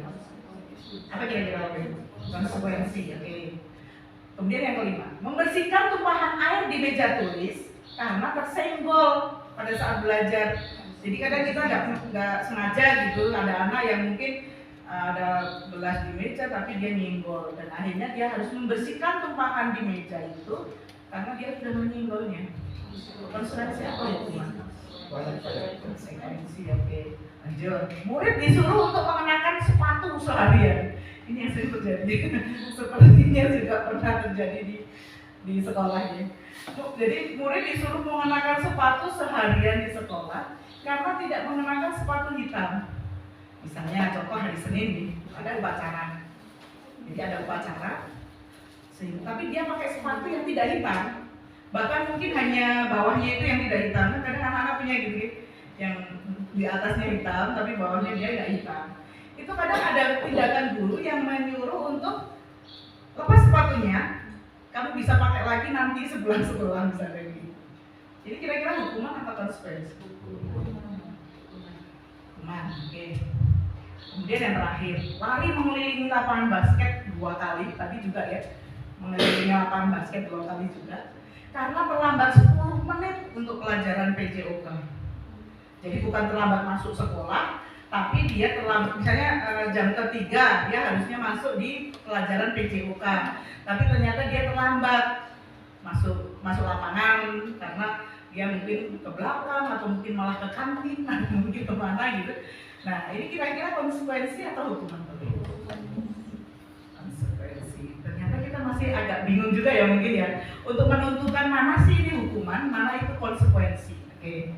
Apa kira-kira itu? Konsekuensi. Oke. Kemudian yang kelima, membersihkan tumpahan air di meja tulis karena tersenggol pada saat belajar. Jadi kadang kita nggak sengaja gitu, ada anak yang mungkin ada belas di meja tapi dia nyenggol dan akhirnya dia harus membersihkan tumpahan di meja itu karena dia sudah menyenggolnya. Konsekuensi apa ya? Konsekuensi, oke. Lanjut. Murid disuruh untuk mengenakan sepatu seharian. Ini yang sering terjadi. Sepertinya juga pernah terjadi di sekolahnya. Jadi murid disuruh mengenakan sepatu seharian di sekolah karena tidak mengenakan sepatu hitam. Misalnya contoh hari Senin nih, ada upacara. Jadi ada upacara, tapi dia pakai sepatu yang tidak hitam. Bahkan mungkin hanya bawahnya itu yang tidak hitam. Kadang anak-anak punya gitu, yang di atasnya hitam tapi bawahnya dia tidak hitam. Itu kadang ada tindakan guru yang menyuruh untuk lepas sepatunya, kamu bisa pakai lagi nanti sebulan misalnya gitu. Jadi kira-kira hukuman atau konsekuensi? Hukuman, oke. Kemudian yang terakhir, lari mengelilingi lapangan basket 2 kali, tadi juga ya, mengelilingi lapangan basket 2 kali juga, karena terlambat 10 menit untuk pelajaran PJOK. Jadi bukan terlambat masuk sekolah, tapi dia terlambat, misalnya jam ketiga dia harusnya masuk di pelajaran PJOK, tapi ternyata dia terlambat masuk lapangan karena dia mungkin ke belakang atau mungkin malah ke kantin atau mungkin kemana gitu. Nah, ini kira-kira konsekuensi atau hukuman? Konsekuensi. Ternyata kita masih agak bingung juga ya mungkin ya. Untuk menentukan mana sih ini hukuman, mana itu konsekuensi. Oke,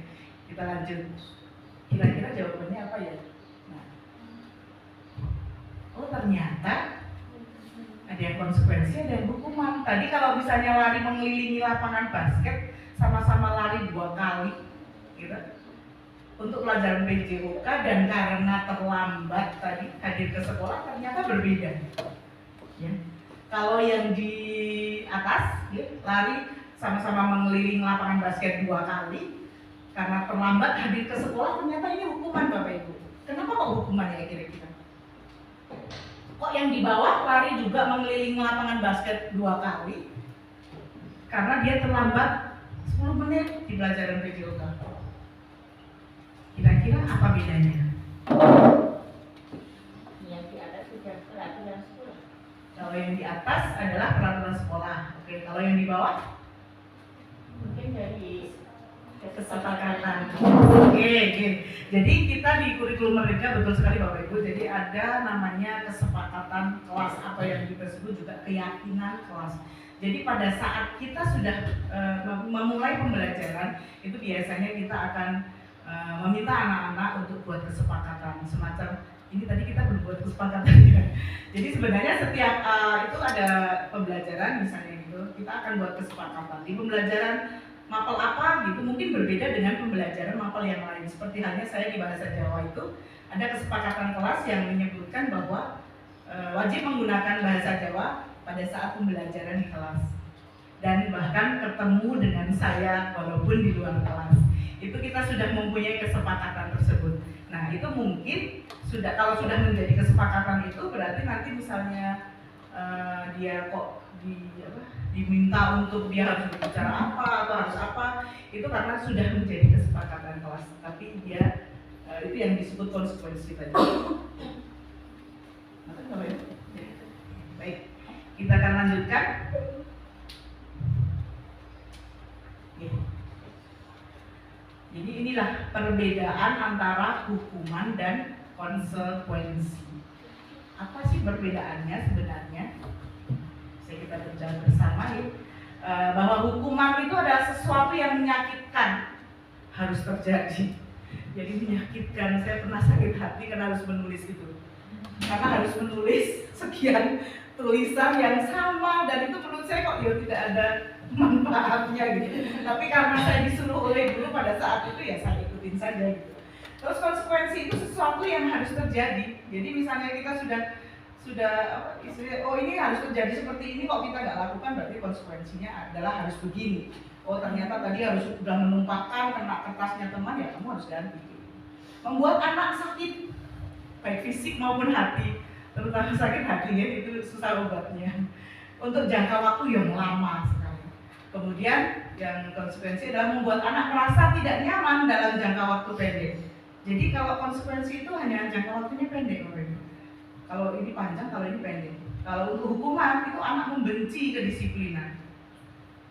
kita lanjut. Kira-kira jawabannya apa ya? Nah. Oh ternyata ada yang konsekuensi, ada yang hukuman. Tadi kalau misalnya lari mengelilingi lapangan basket, sama-sama lari 2 kali, gitu. Untuk pelajaran PJOK dan karena terlambat tadi hadir ke sekolah ternyata berbeda. Ya. Kalau yang di atas, ya, lari sama-sama mengelilingi lapangan basket 2 kali, karena terlambat hadir ke sekolah ternyata ini hukuman Bapak Ibu. Kenapa kok hukuman ya kira-kira? Kok yang di bawah lari juga mengelilingi lapangan basket 2 kali? Karena dia terlambat 10 menit di pelajaran PJOK. Kira-kira apa bedanya? Yang di atas sudah peraturan sekolah. Kalau yang di atas adalah peraturan sekolah. Oke, kalau yang di bawah Mungkin dari kesepakatan. Oke. Jadi kita di kurikulum Merdeka betul sekali Bapak Ibu. Jadi ada namanya kesepakatan kelas atau yang kita sebut juga keyakinan kelas. Jadi pada saat kita sudah memulai pembelajaran, itu biasanya kita akan meminta anak-anak untuk buat kesepakatan semacam ini tadi kita belum buat kesepakatan ya. Jadi sebenarnya setiap itu ada pembelajaran misalnya gitu, kita akan buat kesepakatan di pembelajaran mapel apa gitu mungkin berbeda dengan pembelajaran mapel yang lain. Seperti halnya saya di bahasa Jawa itu ada kesepakatan kelas yang menyebutkan bahwa wajib menggunakan bahasa Jawa pada saat pembelajaran di kelas dan bahkan ketemu dengan saya walaupun di luar kelas. Itu kita sudah mempunyai kesepakatan tersebut. Nah itu mungkin sudah kalau sudah menjadi kesepakatan itu berarti nanti misalnya dia kok diminta untuk dia harus berbicara apa atau harus apa itu karena sudah menjadi kesepakatan kelas. Tapi dia itu yang disebut konsekuensi tadi. Baik, kita akan lanjutkan. Jadi inilah perbedaan antara hukuman dan konsekuensi. Apa sih perbedaannya sebenarnya? Saya kita berjalan bersama ya. Bahwa hukuman itu adalah sesuatu yang menyakitkan harus terjadi. Jadi menyakitkan. Saya pernah sakit hati karena harus menulis itu. Karena harus menulis sekian tulisan yang sama dan itu menurut saya kok ya tidak ada manfaatnya gitu. Tapi karena saya disuruh oleh guru pada saat itu ya saya ikutin saja gitu. Terus konsekuensi itu sesuatu yang harus terjadi. Jadi misalnya kita sudah oh ini harus terjadi seperti ini kok kita nggak lakukan berarti konsekuensinya adalah harus begini. Oh ternyata tadi harus sudah menumpahkan kena kertasnya teman ya kamu harus ganti. Membuat anak sakit baik fisik maupun hati, terutama sakit hatinya itu susah obatnya. Untuk jangka waktu yang lama sekali. Kemudian yang konsekuensi adalah membuat anak merasa tidak nyaman dalam jangka waktu pendek. Jadi kalau konsekuensi itu hanya jangka waktunya pendek, kalau ini panjang, kalau ini pendek. Kalau untuk hukuman itu anak membenci kedisiplinan.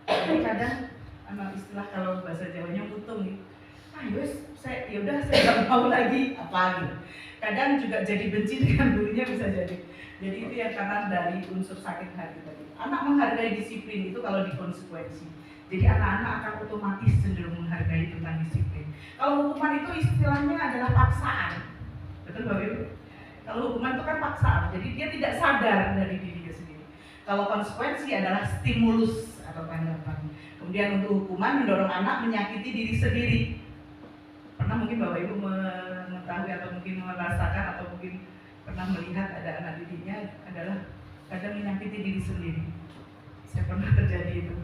Jadi kadang anak istilah kalau bahasa Jawanya mutung nih. Saya nggak mau lagi apa gitu. Kadang juga jadi benci dengan gurunya bisa jadi. Jadi itu yang karena dari unsur sakit hati tadi. Anak menghargai disiplin itu kalau dikonsekuensi. Jadi anak-anak akan otomatis cenderung menghargai tentang disiplin. Kalau hukuman itu istilahnya adalah paksaan. Betul Bapak Ibu? Kalau hukuman itu kan paksaan, jadi dia tidak sadar dari dirinya sendiri. Kalau konsekuensi adalah stimulus atau tanggapan. Kemudian untuk hukuman mendorong anak menyakiti diri sendiri. Pernah mungkin Bapak Ibu mengetahui atau mungkin merasakan atau mungkin pernah melihat ada anak didiknya adalah kadang menyakiti diri sendiri. Saya pernah terjadi itu.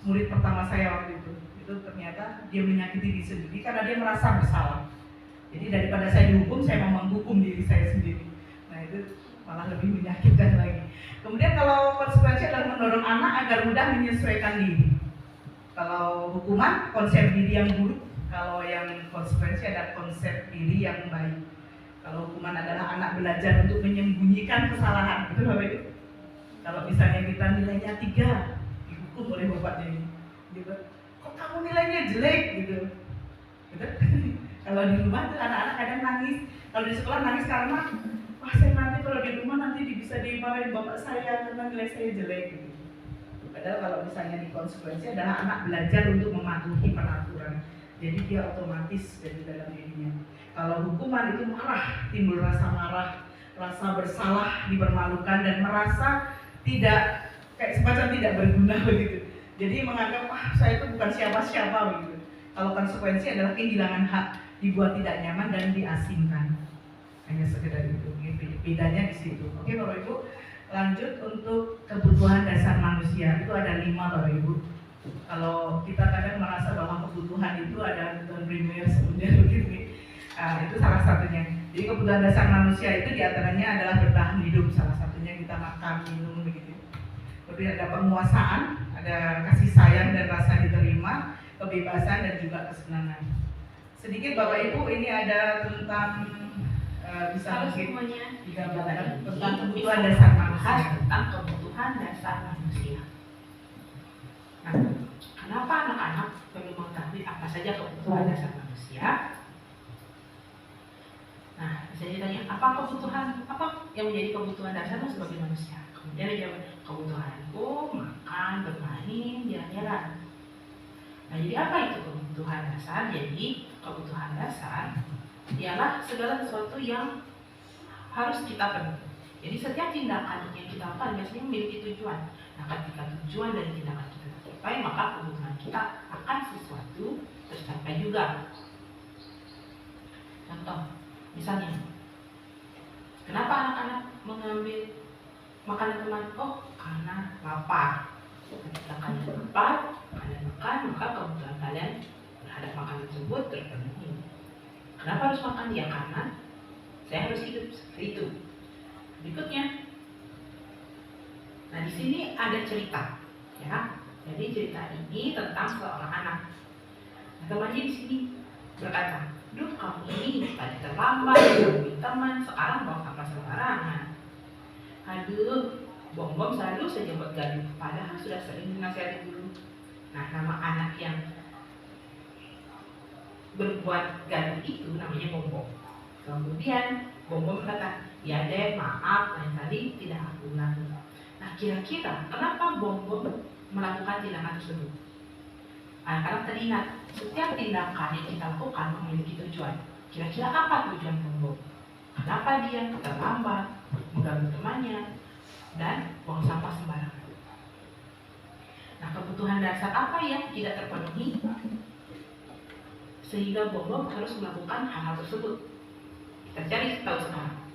Murid pertama saya waktu itu ternyata dia menyakiti diri sendiri karena dia merasa bersalah. Jadi daripada saya dihukum, saya mau menghukum diri saya sendiri. Nah itu malah lebih menyakitkan lagi. Kemudian kalau konsekuensi adalah mendorong anak agar mudah menyesuaikan diri. Kalau hukuman, konsep diri yang buruk. Kalau yang konsekuensi adalah konsep diri yang baik. Kalau hukuman adalah anak belajar untuk menyembunyikan kesalahan, betul Bapak Ibu? Kalau misalnya kita nilainya 3, dihukum oleh bapaknya ini, gitu. Kok kamu nilainya jelek, gitu? Gitu? Kalau di rumah tuh anak-anak kadang nangis. Kalau di sekolah nangis karena wah saya nanti kalau di rumah nanti bisa dimarahin bapak saya karena nilai saya jelek gitu. Padahal kalau misalnya di konsekuensi adalah anak belajar untuk mematuhi peraturan, jadi dia otomatis dari dalam dirinya. Kalau hukuman itu marah, timbul rasa marah, rasa bersalah, dipermalukan dan merasa tidak kayak semacam tidak berguna begitu. Jadi menganggap saya itu bukan siapa-siapa begitu. Kalau konsekuensi adalah kehilangan hak, dibuat tidak nyaman dan diasingkan. Hanya sekedar itu. Bedanya di situ. Oke Bapak Ibu, lanjut untuk kebutuhan dasar manusia itu ada 5 Bapak Ibu. Kalau kita kadang merasa bahwa kebutuhan itu ada kebutuhan primer, sekunder begitu. Itu salah satunya. Jadi kebutuhan dasar manusia itu diantaranya adalah bertahan hidup. Salah satunya kita makan, minum begitu. Kemudian ada penguasaan, ada kasih sayang dan rasa diterima, kebebasan dan juga kesenangan. Sedikit Bapak Ibu, ini ada tentang bisa mungkin digambarkan tentang kebutuhan dasar manusia. Tentang kebutuhan dasar manusia. Nah, kenapa anak-anak perlu mengetahui apa saja kebutuhan dasar manusia? Nah, bisa ditanya, apa yang menjadi kebutuhan dasarmu sebagai manusia? Kemudian dia jawab, kebutuhanku makan, bermain, jalan-jalan. Nah, jadi apa itu kebutuhan dasar? Jadi kebutuhan dasar ialah segala sesuatu yang harus kita penuhi. Jadi setiap tindakan yang kita lakukan biasanya memiliki tujuan. Nah, ketika tujuan dari tindakan kita tercapai, maka kebutuhan kita akan sesuatu tercapai juga. Contoh, misalnya, kenapa anak-anak mengambil makanan teman? Oh, karena lapar. Ketika kalian lapar, kalian makan, maka kebutuhan kalian terhadap makanan tersebut terpenuhi. Kenapa harus makan? Ya karena saya harus hidup seperti itu. Berikutnya, nah di sini ada cerita, ya. Jadi cerita ini tentang seorang anak. Nah, temannya di sini berkata, "Duh, kamu ini tadi terlambat, kamu teman, sekarang bawa sampah sembarangan. Aduh, Bom-Bom selalu saja buat gaduh, padahal sudah sering dinasihati dulu." Nah, nama anak yang berbuat gaduh itu namanya Bom-Bom. Kemudian Bom-Bom berkata, "Ya deh, maaf, lain kali tidak aku ulangi." Nah, kira-kira kenapa Bom-Bom melakukan tindakan tersebut? Anak-anak teringat, setiap tindakan yang kita lakukan memiliki tujuan. Kira-kira apa tujuan Bom-Bom? Kenapa dia terlambat, mengganggu temannya, dan buang sampah sembarangan? Nah, kebutuhan dasar apa yang tidak terpenuhi sehingga Bom-Bom harus melakukan hal-hal tersebut? Kita cari tahu sekarang.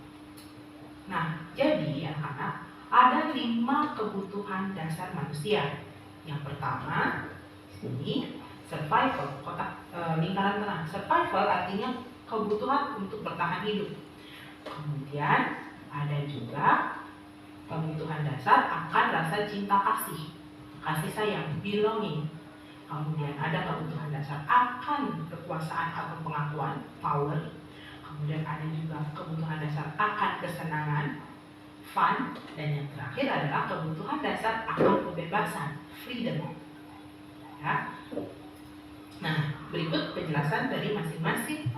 Nah, jadi anak-anak, ada 5 kebutuhan dasar manusia. Yang pertama, ini survival, lingkaran tengah. Survival artinya kebutuhan untuk bertahan hidup. Kemudian ada juga kebutuhan dasar akan rasa cinta kasih sayang, belonging. Kemudian ada kebutuhan dasar akan kekuasaan atau pengakuan, power. Kemudian ada juga kebutuhan dasar akan kesenangan, fun. Dan yang terakhir adalah kebutuhan dasar akan kebebasan, freedom. Ya. Nah, berikut penjelasan dari masing-masing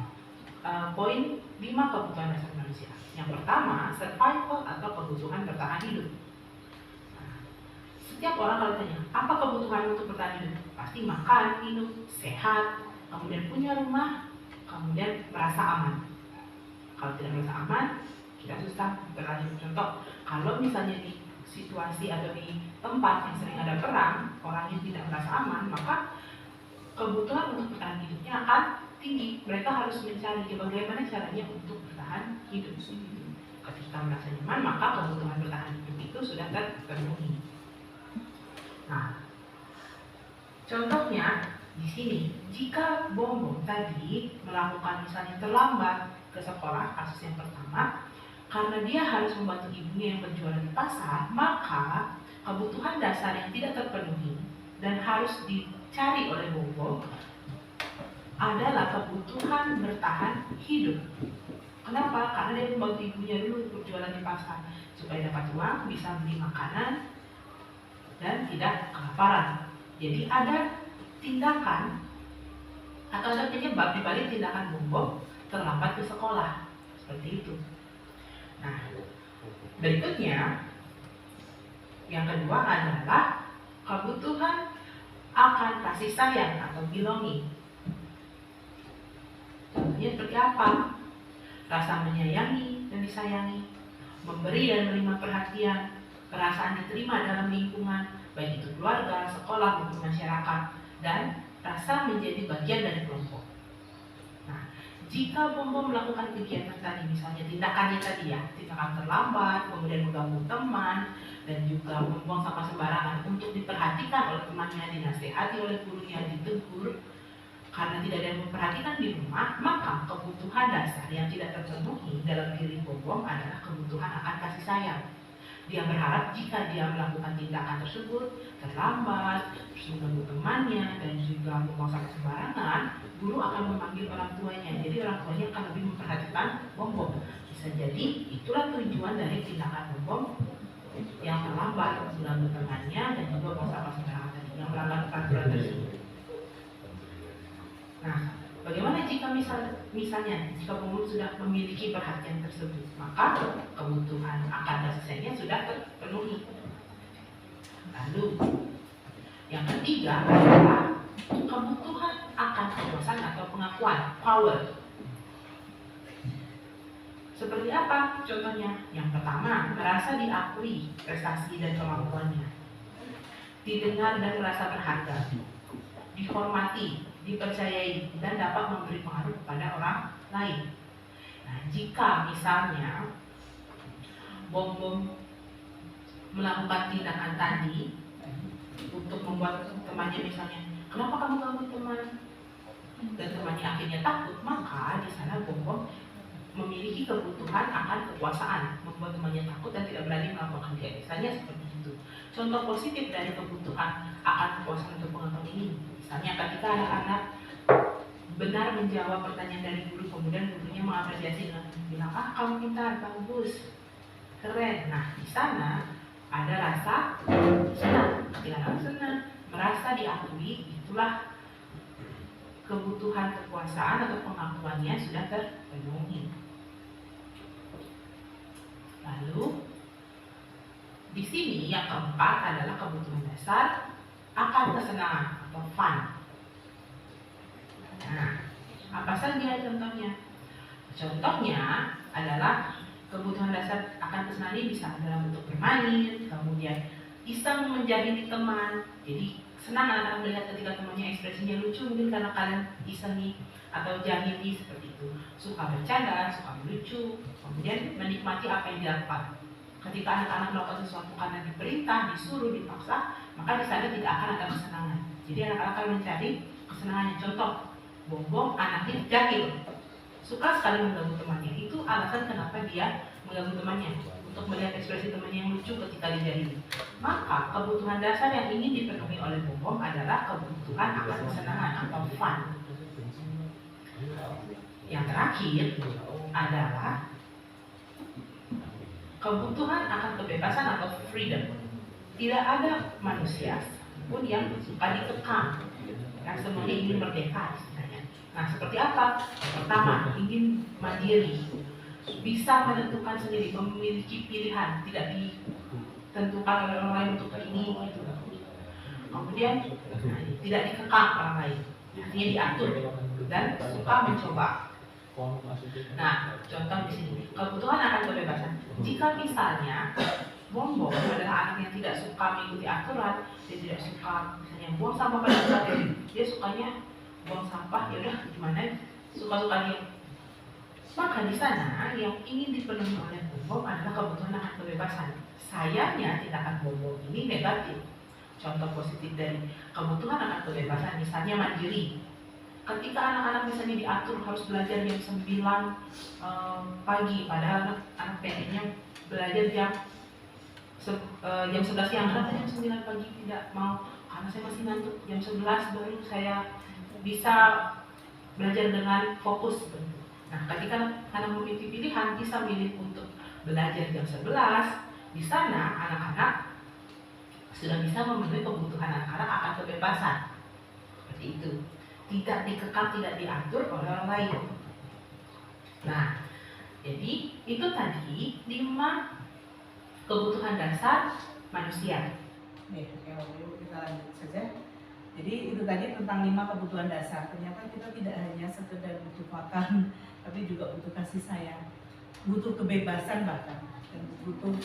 poin 5 kebutuhan dasar manusia. Yang pertama, survival atau kebutuhan bertahan hidup. Setiap orang kalau tanya, apa kebutuhan untuk bertahan hidup? Pasti makan, minum, sehat, kemudian punya rumah, kemudian merasa aman. Kalau tidak merasa aman, kita susah bertahan hidup. Contoh, kalau misalnya di situasi atau di tempat yang sering ada perang, orangnya tidak merasa aman, maka kebutuhan untuk bertahan hidupnya akan tinggi. Mereka harus mencari bagaimana caranya untuk bertahan hidup. Ketika merasa nyaman, maka kebutuhan bertahan hidup itu sudah terpenuhi. Nah, contohnya di sini, jika Bom-Bom tadi melakukan misalnya terlambat ke sekolah, kasus yang pertama, karena dia harus membantu ibunya yang berjualan di pasar, maka kebutuhan dasar yang tidak terpenuhi dan harus dicari oleh Bom-Bom adalah kebutuhan bertahan hidup. Kenapa? Karena dia membantu ibunya dulu berjualan di pasar supaya dapat uang, bisa beli makanan, dan tidak kelaparan. Jadi ada tindakan atau ada penyebab dibalik tindakan Bom-Bom terlambat ke sekolah. Seperti itu. Nah, berikutnya yang kedua adalah kebutuhan akan kasih sayang atau belonging. Contohnya seperti apa? Rasa menyayangi dan disayangi, memberi dan menerima perhatian, perasaan diterima dalam lingkungan, baik itu keluarga, sekolah, maupun masyarakat, dan rasa menjadi bagian dari kelompok. Nah, jika Bom melakukan kegiatan tadi, misalnya tindakannya tadi ya, tindakan terlambat, kemudian mengganggu teman, dan juga membuang sampah sembarangan untuk diperhatikan oleh temannya, dinasehati oleh gurunya, ditegur, karena tidak ada yang memperhatikan di rumah, maka kebutuhan dasar yang tidak terpenuhi dalam diri Bom adalah kebutuhan akan kasih sayang. Dia berharap jika dia melakukan tindakan tersebut terlambat, mengganggu temannya, dan juga membuang sampah sembarangan, guru akan memanggil orang tuanya. Jadi orang tuanya akan lebih memperhatikan Bom. Bisa jadi itulah tujuan dari tindakan Bom yang terlambat, mengganggu temannya, dan juga membuang sampah sembarangan tadi, yang melanggar peraturan tersebut. Nah, bagaimana jika misalnya jika Bom sudah memiliki perhatian tersebut, maka kebutuhan akan kasih sayangnya sudah terpenuhi. Lalu, yang ketiga adalah kebutuhan akan kekuasaan atau pengakuan, power. Seperti apa contohnya? Yang pertama, merasa diakui prestasi dan kemampuannya, didengar dan merasa berharga, dihormati, dipercayai, dan dapat memberi pengaruh kepada orang lain. Nah, jika misalnya Bom melakukan tindakan tadi untuk membuat temannya misalnya, kenapa kamu ganggu teman? Dan temannya akhirnya takut, maka di sana Bom memiliki kebutuhan akan kekuasaan, membuat temannya takut dan tidak berani melakukan dia. Misalnya seperti itu. Contoh positif dari kebutuhan akan kekuasaan untuk pengakuan ini, misalnya ketika anak-anak benar menjawab pertanyaan dari guru, kemudian gurunya mengapresiasi dengan bilang, kamu pintar, bagus, keren. Nah, di sana ada rasa senang, ketika senang, merasa diakui, itulah kebutuhan kekuasaan atau pengakuannya sudah terpenuhi. Lalu di sini yang keempat adalah kebutuhan dasar akan kesenangan atau fun. Nah, apa saja contohnya? Contohnya adalah kebutuhan dasar akan kesenangan ini bisa dalam bentuk bermain, kemudian iseng menjahili teman. Jadi senang anak-anak melihat ketika temannya ekspresinya lucu, mungkin karena kalian isengi atau jahili seperti itu. Suka bercanda, suka lucu, kemudian menikmati apa yang dilakukan. Ketika anak-anak melakukan sesuatu karena diperintah, disuruh, dipaksa, maka di sana tidak akan ada kesenangan. Jadi anak-anak akan mencari kesenangannya. Contoh, Bom anaknya jahil, suka sekali mengganggu temannya. Itu alasan kenapa dia mengganggu temannya, untuk melihat ekspresi temannya yang lucu ketika dijahili. Maka kebutuhan dasar yang ingin dipenuhi oleh Bom adalah kebutuhan akan kesenangan atau fun. Yang terakhir adalah kebutuhan akan kebebasan atau freedom. Tidak ada manusia pun yang suka dikekang, yang semuanya ingin merdeka istilahnya. Nah, seperti apa? Pertama, ingin mandiri, bisa menentukan sendiri, memiliki pilihan, tidak ditentukan oleh orang lain untuk ini gitu. Kemudian tidak dikekang orang lain, artinya diatur dan suka mencoba. Nah, contoh di sini, kebutuhan akan kebebasan. Jika misalnya Bom adalah anak yang tidak suka mengikuti aturan, dia tidak suka misalnya buang sampah pada tempatnya, dia sukanya buang sampah, ya udah gimana, suka-suka dia. Maka di sana yang ingin dipenuhi oleh Bom adalah kebutuhan akan kebebasan. Sayangnya tindakan Bom ini negatif. Contoh positif dari kebutuhan akan kebebasan, misalnya mandiri. Ketika anak-anak misalnya diatur harus belajar jam 9 pagi, padahal anak pengennya belajar jam 11 siang, kenapa jam 9 pagi tidak mau? Karena saya masih ngantuk, jam 11 baru saya bisa belajar dengan fokus. Nah, ketika anak memiliki pilihan, bisa milih untuk belajar jam 11, di sana anak-anak sudah bisa memenuhi kebutuhan anak-anak akan kebebasan. Seperti itu. Tidak dikekang, tidak diatur oleh orang lain. Nah, Jadi itu tadi 5 kebutuhan dasar manusia. Nih, yuk kita lanjut saja. Jadi itu tadi tentang 5 kebutuhan dasar. Ternyata kita tidak hanya sekedar butuh makan, tapi juga butuh kasih sayang, butuh kebebasan bahkan, dan butuh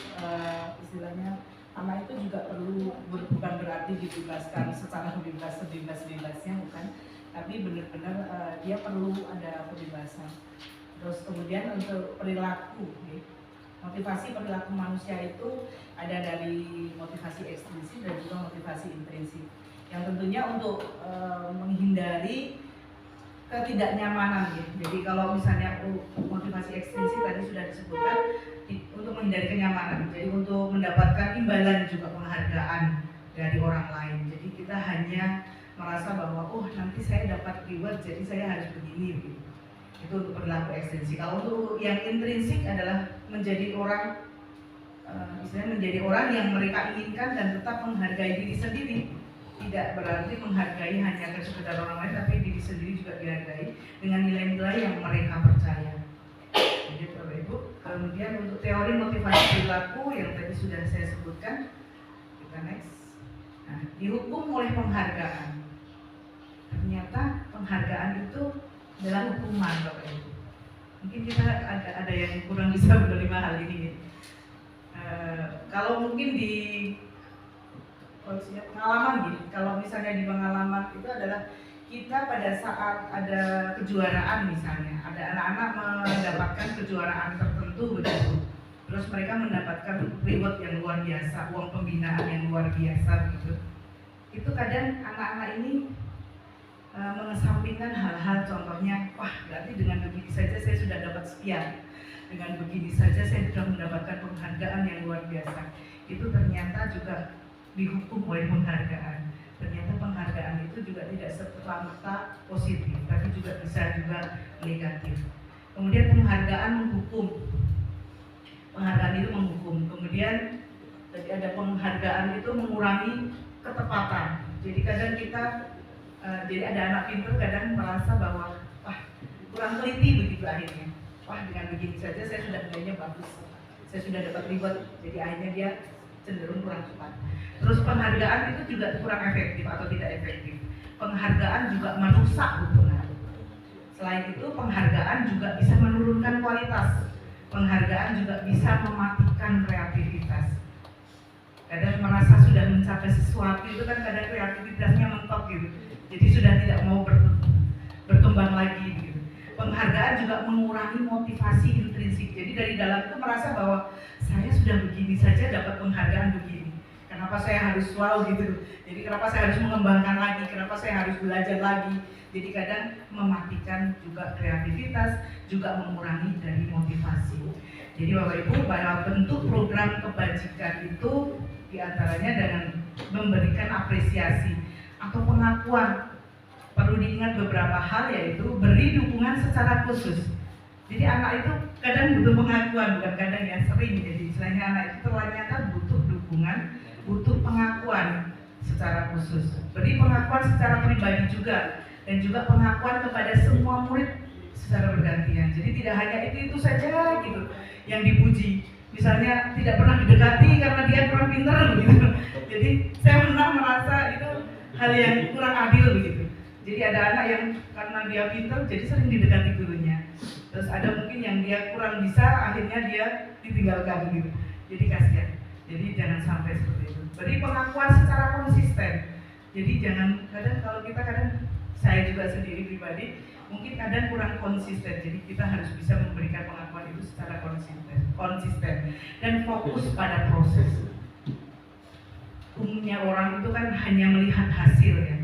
istilahnya anak itu juga perlu, bukan berarti dibebaskan secara sebebas-bebasnya, bukan, tapi benar-benar dia perlu ada kebebasan. Terus kemudian untuk perilaku, motivasi perilaku manusia itu ada dari motivasi ekstrinsik dan juga motivasi intrinsik. Yang tentunya untuk menghindari ketidaknyamanan, ya. Jadi kalau misalnya motivasi ekstrinsik tadi sudah disebutkan untuk menghindari kenyamanan, jadi untuk mendapatkan imbalan juga penghargaan dari orang lain. Jadi kita hanya merasa bahwa nanti saya dapat reward, jadi saya harus begini, gitu. Itu untuk perilaku ekstrinsik. Kalau untuk yang intrinsik adalah menjadi orang, misalnya menjadi orang yang mereka inginkan dan tetap menghargai diri sendiri. Tidak berarti menghargai hanya sekedar orang lain, tapi diri sendiri juga dihargai dengan nilai-nilai yang mereka percaya. Jadi Bapak Ibu, kemudian untuk teori motivasi perilaku yang tadi sudah saya sebutkan, kita next. Nah, dihukum oleh penghargaan. Ternyata penghargaan itu adalah hukuman, Bapak Ibu. Mungkin kita ada yang kurang bisa menerima hal ini. Kalau mungkin di pengalaman gitu, kalau misalnya di pengalaman itu adalah kita pada saat ada kejuaraan, misalnya ada anak-anak mendapatkan kejuaraan tertentu begitu, terus mereka mendapatkan reward yang luar biasa, uang pembinaan yang luar biasa gitu. Itu kadang anak-anak ini mengesampingkan hal-hal, contohnya, wah berarti dengan begini saja saya sudah dapat sekian, dengan begini saja saya sudah mendapatkan penghargaan yang luar biasa. Itu ternyata juga dihukum oleh penghargaan. Ternyata penghargaan itu juga tidak serta-merta positif, tapi juga bisa juga negatif. Kemudian penghargaan menghukum. Penghargaan itu menghukum. Kemudian ada penghargaan itu mengurangi ketepatan. Jadi kadang kita jadi ada anak pintar kadang merasa bahwa wah kurang teliti begitu akhirnya. Wah dengan begini saja saya sudah nilainya bagus, saya sudah dapat reward, jadi akhirnya dia cenderung kurang cepat. Terus penghargaan itu juga kurang efektif atau tidak efektif. Penghargaan juga merusak hubungan. Selain itu penghargaan juga bisa menurunkan kualitas. Penghargaan juga bisa mematikan kreativitas. Kadang merasa sudah mencapai sesuatu itu kan kadang kreativitasnya mentok gitu. Jadi sudah tidak mau berkembang lagi gitu. Penghargaan juga mengurangi motivasi intrinsik. Jadi dari dalam itu merasa bahwa saya sudah begini saja dapat penghargaan begini. Kenapa saya harus wow gitu? Jadi kenapa saya harus mengembangkan lagi? Kenapa saya harus belajar lagi? Jadi kadang mematikan juga kreativitas, juga mengurangi dari motivasi. Jadi Bapak Ibu, pada bentuk program kebajikan itu diantaranya dengan memberikan apresiasi atau pengakuan. Perlu diingat beberapa hal, yaitu beri dukungan secara khusus. Jadi anak itu kadang butuh pengakuan, bukan kadang ya, sering. Jadi istilahnya anak itu ternyata butuh dukungan, butuh pengakuan secara khusus. Beri pengakuan secara pribadi juga, dan juga pengakuan kepada semua murid secara bergantian. Jadi tidak hanya itu saja gitu yang dipuji. Misalnya tidak pernah didekati karena dia kurang pintar begitu. Jadi saya pernah merasa itu hal yang kurang adil begitu. Jadi ada anak yang karena dia pintar jadi sering didekati gurunya. Terus ada mungkin yang dia kurang bisa, akhirnya dia ditinggalkan gitu. Jadi kasihan. Jadi jangan sampai seperti itu. Beri pengakuan secara konsisten. Jadi jangan, kadang kalau kita saya juga sendiri pribadi mungkin kadang kurang konsisten. Jadi kita harus bisa memberikan pengakuan itu secara konsisten dan fokus pada proses. Umumnya orang itu kan hanya melihat hasil ya.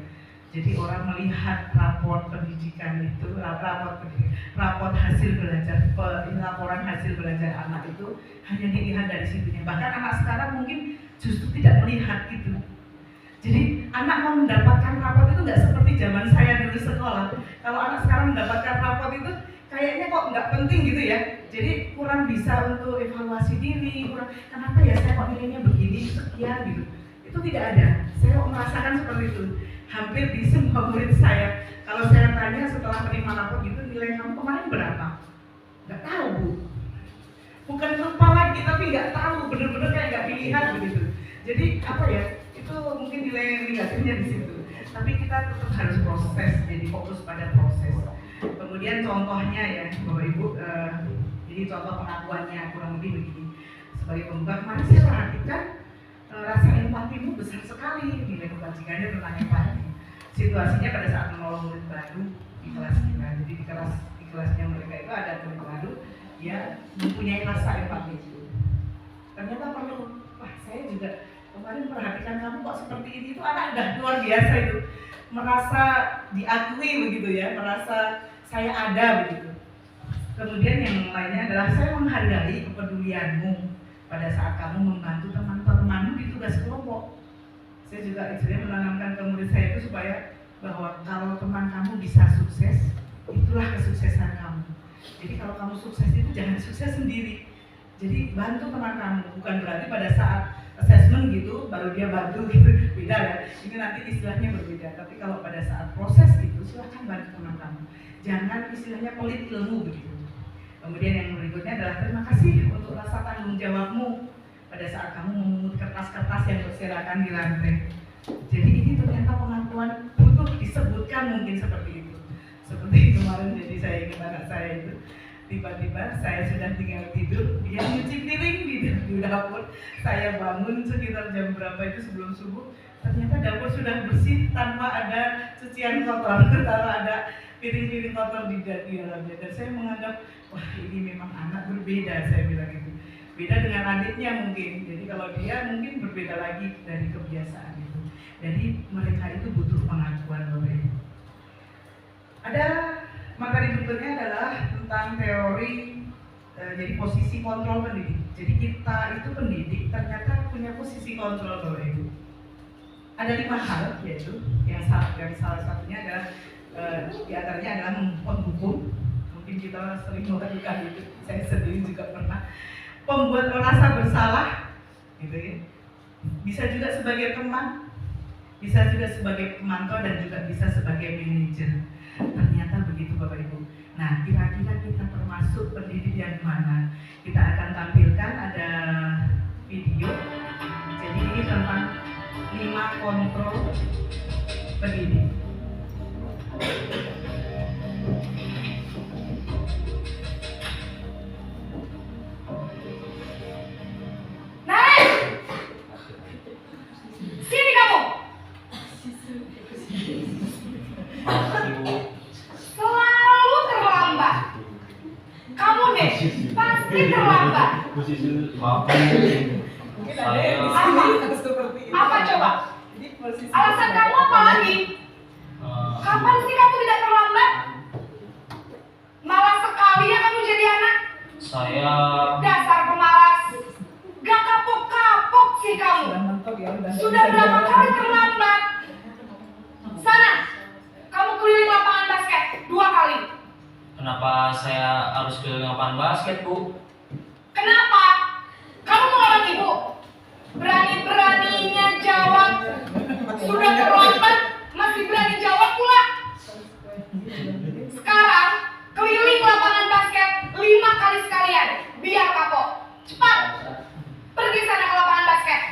Jadi orang melihat raport pendidikan itu, raport hasil belajar, laporan hasil belajar anak itu hanya dilihat dari situnya. Bahkan anak sekarang mungkin justru tidak melihat itu. Jadi anak mau mendapatkan raport itu nggak seperti zaman saya dulu sekolah. Kalau anak sekarang mendapatkan raport itu kayaknya kok nggak penting gitu ya. Jadi kurang bisa untuk evaluasi diri, kurang kenapa ya saya kok nilainya begini sekian gitu. Itu tidak ada. Saya merasakan seperti itu. Hampir di semua murid saya, kalau saya tanya setelah menerima rapor gitu, nilai kamu kemarin berapa? Nggak tahu Bu. bukan lupa lagi tapi nggak tahu, bener-bener kayak nggak pilihan begitu. Jadi apa ya, itu mungkin nilai negatifnya di situ. Tapi kita tetap harus proses, jadi fokus pada proses. Kemudian contohnya ya Bapak Ibu, jadi contoh pengakuannya kurang lebih begini. Sebagai pembuka kemarin saya perhatikan rasa empatimu besar sekali, nilai kebajikannya tentang empati. Situasinya pada saat menolong murid baru di kelas kita, jadi di kelasnya mereka itu ada murid baru, dia mempunyai rasa empati itu. Ternyata perlu, wah saya juga kemarin perhatikan kamu kok seperti ini, itu anak udah luar biasa itu, merasa diakui begitu ya, merasa saya ada begitu. Kemudian yang lainnya adalah saya menghargai kepedulianmu pada saat kamu membantu teman-temanmu di tugas kelompok. Saya juga istilahnya menanamkan ke murid saya itu supaya bahwa kalau teman kamu bisa sukses, itulah kesuksesan kamu. Jadi kalau kamu sukses itu jangan sukses sendiri. Jadi bantu teman kamu, bukan berarti pada saat assessment gitu baru dia bantu gitu, beda ya. Ini nanti istilahnya berbeda. Tapi kalau pada saat proses itu silahkan bantu teman kamu. Jangan istilahnya polit ilmu begitu. Kemudian yang berikutnya adalah terima kasih untuk rasa tanggung jawabmu pada saat kamu memungut kertas-kertas yang berserakan di lantai. Jadi ini ternyata pengakuan butuh disebutkan mungkin seperti itu. Seperti kemarin jadi saya ingat anak saya itu, tiba-tiba saya sudah tinggal tidur, dia nyuci piring di dapur. Saya bangun sekitar jam berapa itu sebelum subuh, ternyata dapur sudah bersih tanpa ada cucian kotor, tanpa ada piring-piring kotor di dalamnya. Dan saya menganggap, wah ini memang anak berbeda, saya bilang itu. Beda dengan adiknya mungkin, jadi kalau dia mungkin berbeda lagi dari kebiasaan itu. Jadi mereka itu butuh pengakuan Bapak Ibu. Ada materi berikutnya adalah tentang teori, jadi posisi kontrol pendidik. Jadi kita itu pendidik ternyata punya posisi kontrol Bapak Ibu. Ada 5 hal, yaitu yang salah satunya adalah di antaranya adalah penghukum. Mungkin kita sering melakukan itu, saya sendiri juga pernah. Pembuat merasa bersalah, gitu ya. Bisa juga sebagai teman, bisa juga sebagai pemantau, dan juga bisa sebagai manajer. Ternyata begitu Bapak Ibu. Nah, kira-kira kita termasuk pendidik yang mana? Kita akan tampilkan ada video. Jadi ini tentang 5 kontrol pendidik. Sini kamu. Selalu terlambat. Kamu deh pasti terlambat. Apa coba? Alasan kamu apa lagi? Kapan sih kamu tidak terlambat? Malas sekali ya kamu jadi anak. Saya Dasar pemalas. Gak kapok-kapok sih kamu. Sudah berapa kali terlambat? Sana, kamu keliling lapangan basket 2 kali. kenapa saya harus keliling lapangan basket, Bu? Kenapa? Kamu melawan ibu? Berani-beraninya jawab. Sudah terlambat, masih berani jawab pula. Sekarang, keliling lapangan basket 5 kali sekalian. Biar kapok. Cepat. Pergi sana ke lapangan basket.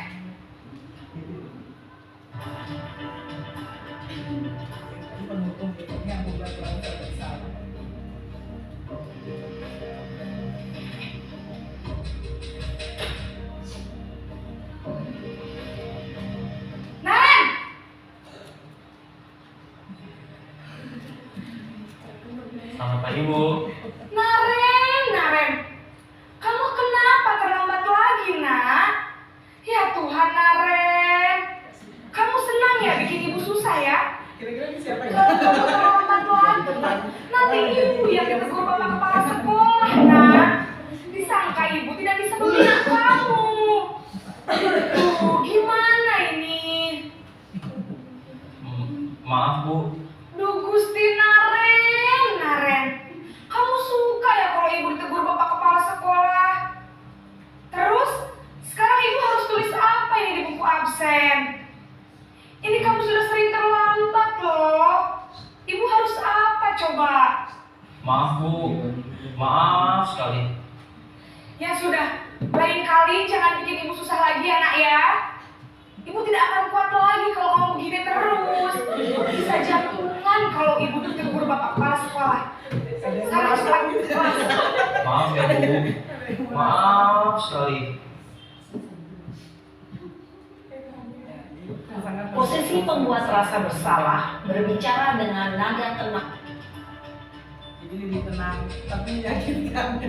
Naren! Selamat pagi, Bu. Naren. Kamu kenapa terlambat lagi, nak? Ya Tuhan, Naren. Kamu senang ya bikin ibu susah ya? Kira-kira ini siapa ya? Kalau kamu terlambat lagi, nanti ibu yang ditegur bapak kepala sekolah, nak. Disangka ibu tidak bisa membina kamu. Tuh, gimana ini? Maaf, Bu. Duh Gusti Naren. Kamu suka ya kalau ibu ditegur bapak kepala sekolah? Terus, sekarang ibu harus tulis apa ini di buku absen? Ini kamu sudah sering terlambat loh. Ibu harus apa coba? Maaf, Bu. Maaf sekali. Ya sudah, lain kali jangan bikin ibu susah lagi ya nak ya. Ibu tidak akan kuat lagi kalau kamu begini terus. Bisa jantungan kalau ibu ditegur bapak kepala sekolah. Sana cepat kelas. Maaf ya Bu. Maaf sekali. Posisi pembuat rasa bersalah berbicara dengan nada tenang. Jadi lebih tenang, tapi meyakinkan.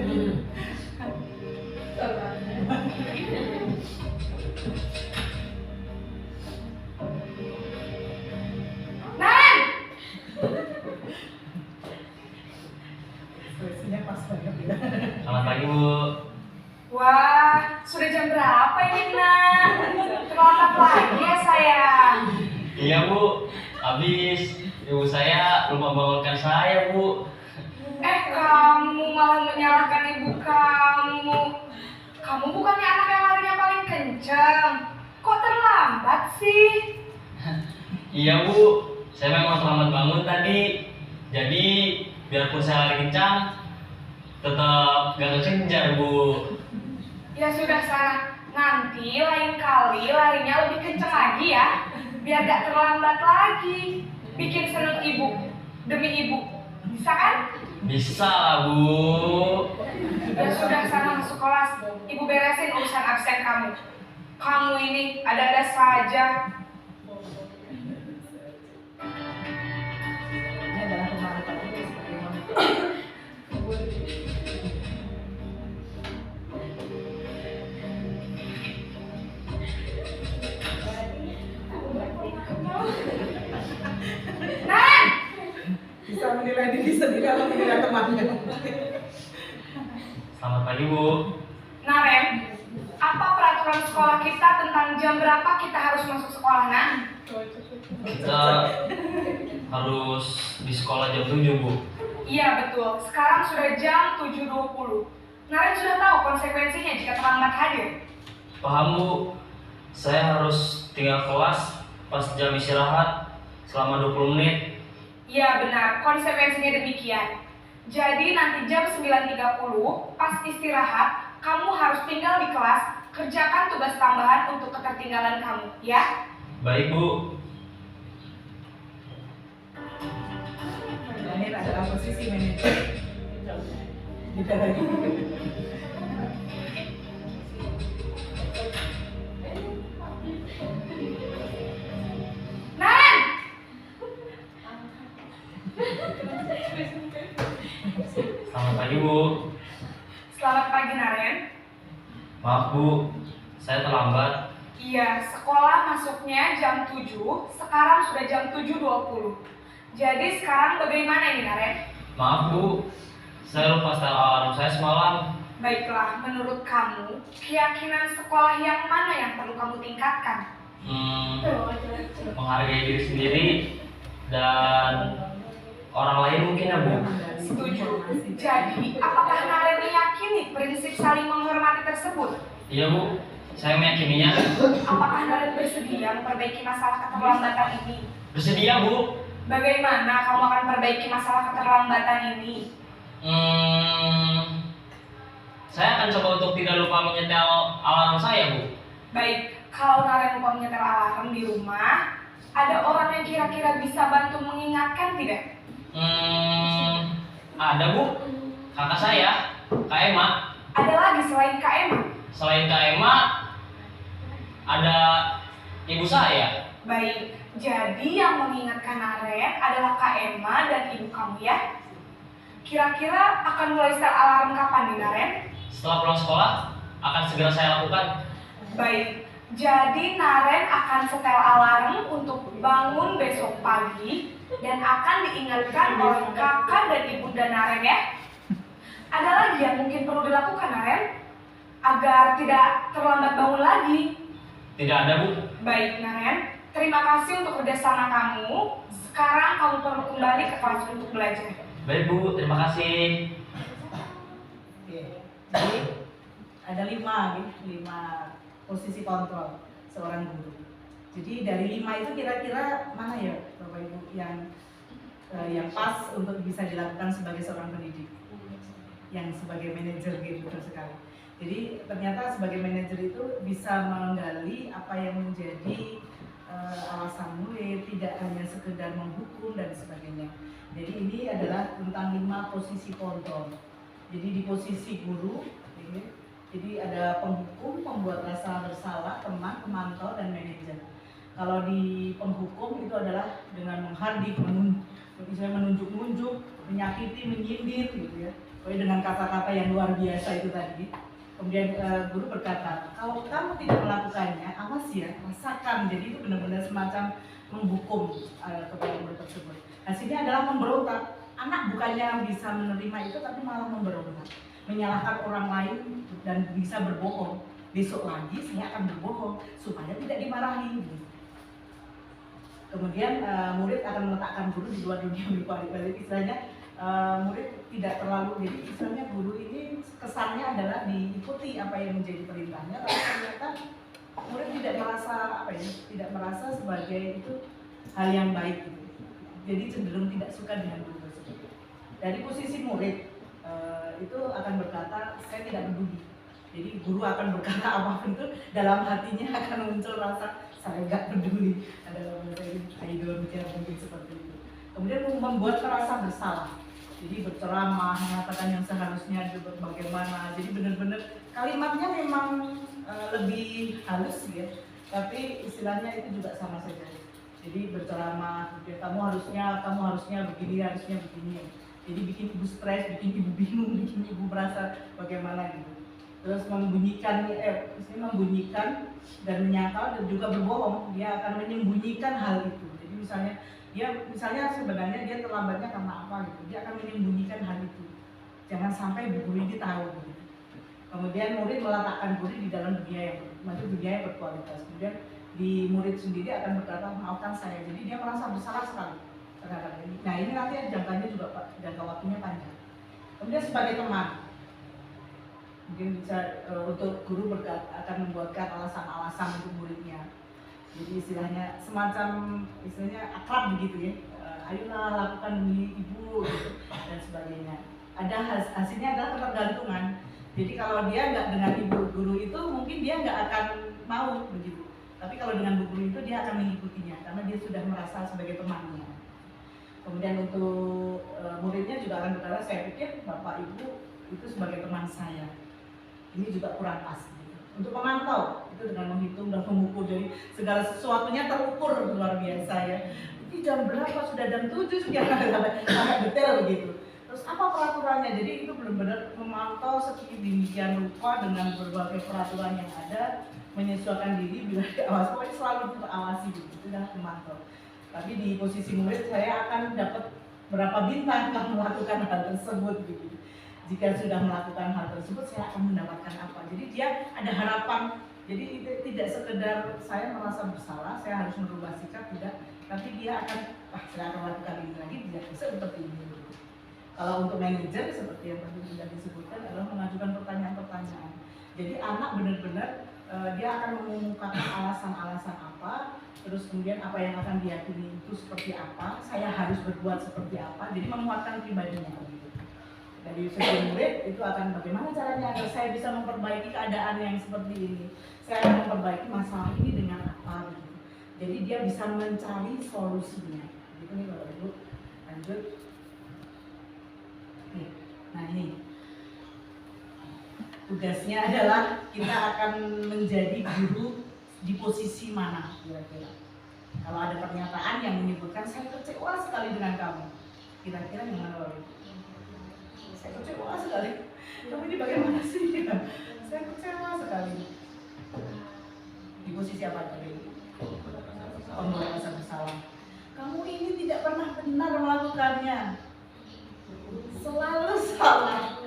Nan! Ekspresinya pas banget ya. Selamat pagi Bu. Wah, sudah jam berapa ini nak? Terlambat lagi ya sayang. Iya Bu. Habis ibu saya lupa bangunkan saya Bu. Kamu malah menyalahkan ibu kamu. Kamu bukannya anak yang larinya paling kencang. Kok terlambat sih? Iya Bu. Saya memang terlambat bangun tadi. Jadi biarpun saya lari kencang, tetap gak kekejar Bu. Ya sudah sana. Nanti lain kali larinya lebih kencang lagi ya. Biar gak terlambat lagi. Bikin seneng ibu. Demi ibu. Bisa kan? Bisa lah Bu. Ya sudah sana masuk kelas. Ibu beresin urusan absen kamu. Kamu ini ada-ada saja. Ini adalah pemantau sebagai monitor. Nan! Bisa menilai diri sendiri atau menilai temannya. Selamat pagi Bu. Naren, apa peraturan sekolah kita tentang jam berapa kita harus masuk sekolah, Nan? Kita harus di sekolah jam 7 Bu. Iya betul, sekarang sudah jam 7.20. Naren sudah tahu konsekuensinya jika terlambat hadir. Paham Bu. Saya harus tinggal kelas pas jam istirahat selama 20 menit. Iya benar, konsekuensinya demikian. Jadi nanti jam 9.30 pas istirahat, kamu harus tinggal di kelas, kerjakan tugas tambahan untuk ketertinggalan kamu, ya? Baik Bu. Ini adalah posisi manajer. Tidak lagi. Naren! Selamat pagi Bu. Selamat pagi Naren. Maaf Bu, saya terlambat. Iya, sekolah masuknya jam 7, sekarang sudah jam 7.20. Jadi sekarang bagaimana ini Naren? Maaf Bu, saya lupa setel alarm saya semalam. Baiklah, menurut kamu, keyakinan sekolah yang mana yang perlu kamu tingkatkan? Menghargai diri sendiri dan orang lain mungkin ya Bu. Setuju. Jadi, apakah Naren meyakini prinsip saling menghormati tersebut? Iya Bu, saya meyakininya. Apakah Naren bersedia memperbaiki masalah keterlambatan ini? Bersedia Bu. Bagaimana kamu akan perbaiki masalah keterlambatan ini? Saya akan coba untuk tidak lupa menyetel alarm saya Bu. Baik, kalau Naren lupa menyetel alarm di rumah, ada orang yang kira-kira bisa bantu mengingatkan tidak? Ada Bu, kakak saya, Kak Emma. Ada lagi selain Kak Emma? Selain Kak Emma, ada ibu saya. Baik, jadi yang mengingatkan Naren adalah Kak Emma dan ibu kamu ya? Kira-kira akan mulai setel alarm kapan nih Naren? Setelah pulang sekolah, akan segera saya lakukan. Baik, jadi Naren akan setel alarm untuk bangun besok pagi dan akan diingatkan oleh kakak dan ibunda Naren ya. Ada lagi yang mungkin perlu dilakukan Naren agar tidak terlambat bangun lagi? Tidak ada Bu. Baik Naren, terima kasih untuk kerjasama kamu. Sekarang kamu perlu kembali ke kelas untuk belajar. Baik Bu, terima kasih. Oke. Jadi ada 5 posisi kontrol seorang guru. Jadi dari 5 itu kira-kira mana ya Bapak Ibu yang pas untuk bisa dilakukan sebagai seorang pendidik, yang sebagai manajer gitu sekali. Jadi ternyata sebagai manajer itu bisa menggali apa yang menjadi alasan murid, tidak hanya sekedar menghukum dan sebagainya. Jadi ini adalah tentang 5 posisi kontrol. Jadi di posisi guru, jadi ada penghukum, pembuat rasa bersalah, teman, pemantau, dan manajer. Kalau di penghukum itu adalah dengan menghardik, misalnya menunjuk-nunjuk, menyakiti, menyindir gitu ya. Pokoknya dengan kata-kata yang luar biasa itu tadi. Kemudian guru berkata, kalau kamu tidak melakukannya, awas ya, rasakan. Jadi itu benar-benar semacam menghukum kepada murid tersebut. Hasilnya adalah memberontak. Anak bukannya bisa menerima itu, tapi malah memberontak, menyalahkan orang lain dan bisa berbohong. Besok lagi saya akan berbohong supaya tidak dimarahi. Kemudian murid akan meletakkan guru di luar dunia balik istilahnya. Murid tidak terlalu, jadi istilahnya guru ini kesannya adalah diikuti apa yang menjadi perintahnya, tapi ternyata murid tidak merasa sebagai itu hal yang baik gitu. Jadi cenderung tidak suka dengan guru tersebut. Dari posisi murid itu akan berkata saya tidak peduli. Jadi guru akan berkata apapun itu dalam hatinya akan muncul rasa saya nggak peduli. Adalah bahasa idol mungkin seperti itu. Kemudian membuat merasa bersalah. Jadi berceramah, mengatakan yang seharusnya bagaimana. Jadi benar-benar kalimatnya memang lebih halus ya, tapi istilahnya itu juga sama saja. Jadi berceramah, kamu harusnya begini, harusnya begini. Jadi bikin ibu stres, bikin ibu bingung, bikin ibu merasa bagaimana gitu. Terus membunyikan dan menyangkal dan juga berbohong. Dia akan menyembunyikan hal itu. Jadi misalnya sebenarnya dia terlambatnya karena apa gitu, dia akan menyembunyikan hal itu, jangan sampai guru ini tahu gitu. Kemudian murid meletakkan guru di dalam dunia yang berkualitas. Kemudian di murid sendiri akan berkata maafkan saya, jadi dia merasa bersalah sekali terhadap ini. Nah ini nanti jangka waktunya panjang. Kemudian sebagai teman, mungkin bisa untuk guru akan membuatkan alasan-alasan untuk muridnya. Jadi istilahnya akrab begitu ya, ayolah lakukan demi ibu gitu, dan sebagainya. Hasilnya adalah ketergantungan. Jadi kalau dia nggak dengan ibu guru itu mungkin dia nggak akan mau begitu. Tapi kalau dengan bu guru itu dia akan mengikutinya karena dia sudah merasa sebagai temannya. Kemudian untuk muridnya juga akan berkata, saya pikir bapak ibu itu sebagai teman saya. Ini juga kurang pas. Untuk pemantau itu dengan menghitung dan mengukur, jadi segala sesuatunya terukur luar biasa ya. Ini jam berapa, sudah jam 7 sudah sampai detail begitu. Terus apa peraturannya? Jadi itu benar-benar memantau sedemikian rupa dengan berbagai peraturan yang ada, menyesuaikan diri bila diawasi, pokoknya selalu terawasi gitu, itu adalah memantau. Tapi di posisi murid saya akan dapat berapa bintang kalau melakukan hal tersebut gitu. Jika sudah melakukan hal tersebut, saya akan mendapatkan apa. Jadi dia ada harapan. Jadi tidak sekedar saya merasa bersalah, saya harus merubah sikap, tidak. Tapi dia akan, saya akan lakukan ini lagi, tidak bisa seperti ini. Kalau untuk manajer, seperti yang tadi sudah disebutkan, adalah mengajukan pertanyaan-pertanyaan. Jadi anak benar-benar, dia akan mengungkapkan alasan-alasan apa, terus kemudian apa yang akan diyakini itu seperti apa, saya harus berbuat seperti apa, jadi menguatkan pribadinya. Dari segi murid itu akan bagaimana caranya agar saya bisa memperbaiki keadaan yang seperti ini. Saya akan memperbaiki masalah ini dengan apa gitu. Jadi dia bisa mencari solusinya. Gitu nih Bapak Ibu. Lanjut. Nah ini tugasnya adalah kita akan menjadi guru di posisi mana kira-kira. Kalau ada pernyataan yang menyebutkan saya kecewa sekali dengan kamu, kira-kira yang mana Bapak Ibu? Saya kecewa sekali. Kamu ini bagaimana sih? Saya kecewa sekali. Di posisi apa tadi? Pembuat rasa bersalah. Kamu ini tidak pernah benar melakukannya. Selalu salah.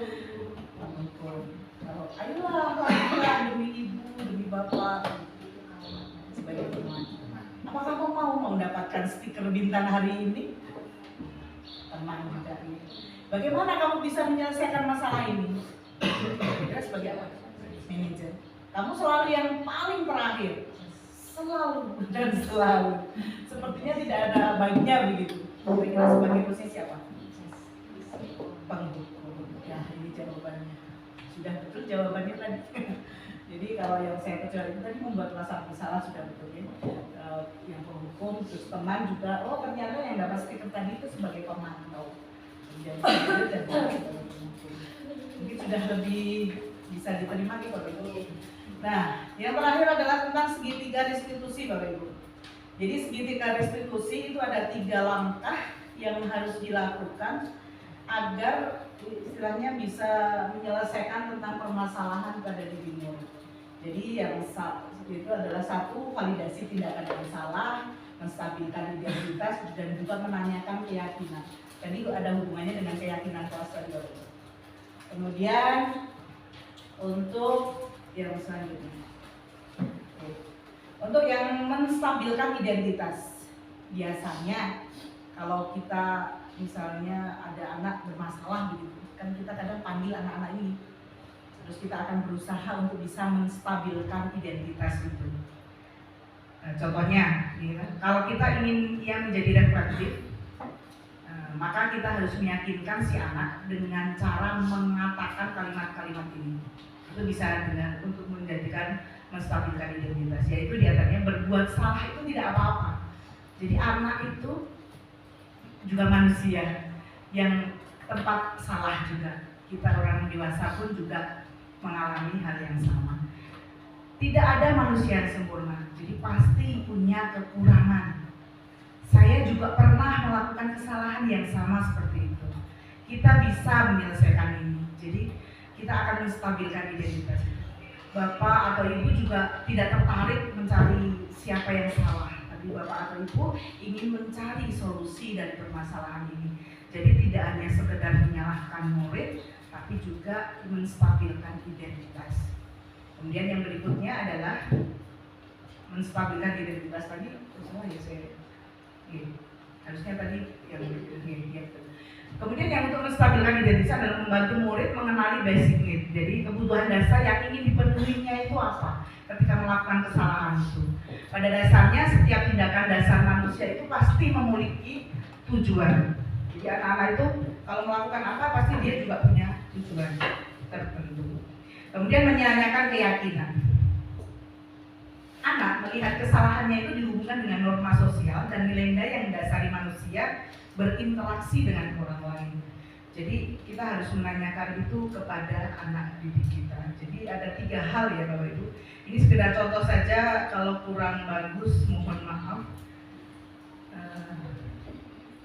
Ayolah lakukan demi ibu, demi bapak. Sebagai teman. Apakah kamu mau mendapatkan stiker bintang hari ini? Teman juga ini. Bagaimana kamu bisa menyelesaikan masalah ini? Kira sebagai apa? Manajer. Kamu selalu yang paling terakhir. Selalu dan selalu. Sepertinya tidak ada baiknya begitu. Kira sebagai posisi apa? Penghukum. Ya, ini jawabannya. sudah betul jawabannya tadi. Jadi kalau yang saya kecuali itu tadi membuat merasa bersalah sudah betul ya. Yang penghukum terus teman juga, oh ternyata yang dapat stiker tadi itu sebagai pemantau. Jadi mungkin sudah lebih bisa diterima gitu Bapak Ibu. Nah, yang terakhir adalah tentang segitiga restitusi Bapak Ibu. Jadi segitiga restitusi itu ada 3 langkah yang harus dilakukan agar istilahnya bisa menyelesaikan tentang permasalahan pada diri murid. Jadi yang itu adalah 1, validasi tindakan yang salah, menstabilkan identitas, dan juga menanyakan keyakinan. Jadi ada hubungannya dengan keyakinan kelas tadi. Kemudian untuk yang selanjutnya, untuk yang menstabilkan identitas, biasanya kalau kita misalnya ada anak bermasalah gitu, kan kita kadang panggil anak-anak ini, terus kita akan berusaha untuk bisa menstabilkan identitas itu. Nah, contohnya, ya, kalau kita ingin ia menjadi reflektif, maka kita harus meyakinkan si anak dengan cara mengatakan kalimat-kalimat ini. Itu bisa dengan untuk menjadikan menstabilkan identitas, yaitu diantaranya berbuat salah itu tidak apa-apa. Jadi anak itu juga manusia yang tempat salah juga. Kita orang dewasa pun juga mengalami hal yang sama. Tidak ada manusia yang sempurna, jadi pasti punya kekurangan. Saya juga pernah melakukan kesalahan yang sama seperti itu. Kita bisa menyelesaikan ini. Jadi kita akan menstabilkan identitas. Bapak atau ibu juga tidak tertarik mencari siapa yang salah, tapi bapak atau ibu ingin mencari solusi dari permasalahan ini. Jadi tidak hanya sekedar menyalahkan murid, tapi juga menstabilkan identitas. Kemudian yang berikutnya adalah menstabilkan identitas tadi. Semua ya saya. Harusnya tadi yang berikutnya. Kemudian yang untuk menstabilkan identitas adalah membantu murid mengenali basic need. Jadi kebutuhan dasar yang ingin dipenuhinya itu apa ketika melakukan kesalahan itu. Pada dasarnya setiap tindakan dasar manusia itu pasti memiliki tujuan. Jadi anak-anak itu kalau melakukan apa pasti dia juga punya tujuan tertentu. Kemudian menyanyikan keyakinan. Anak melihat kesalahannya itu dihubungkan dengan norma sosial dan nilai-nilai yang mendasari manusia berinteraksi dengan orang lain. Jadi kita harus menanyakan itu kepada anak didik kita. Jadi ada 3 hal ya Bapak Ibu. Ini sekedar contoh saja, kalau kurang bagus mohon maaf.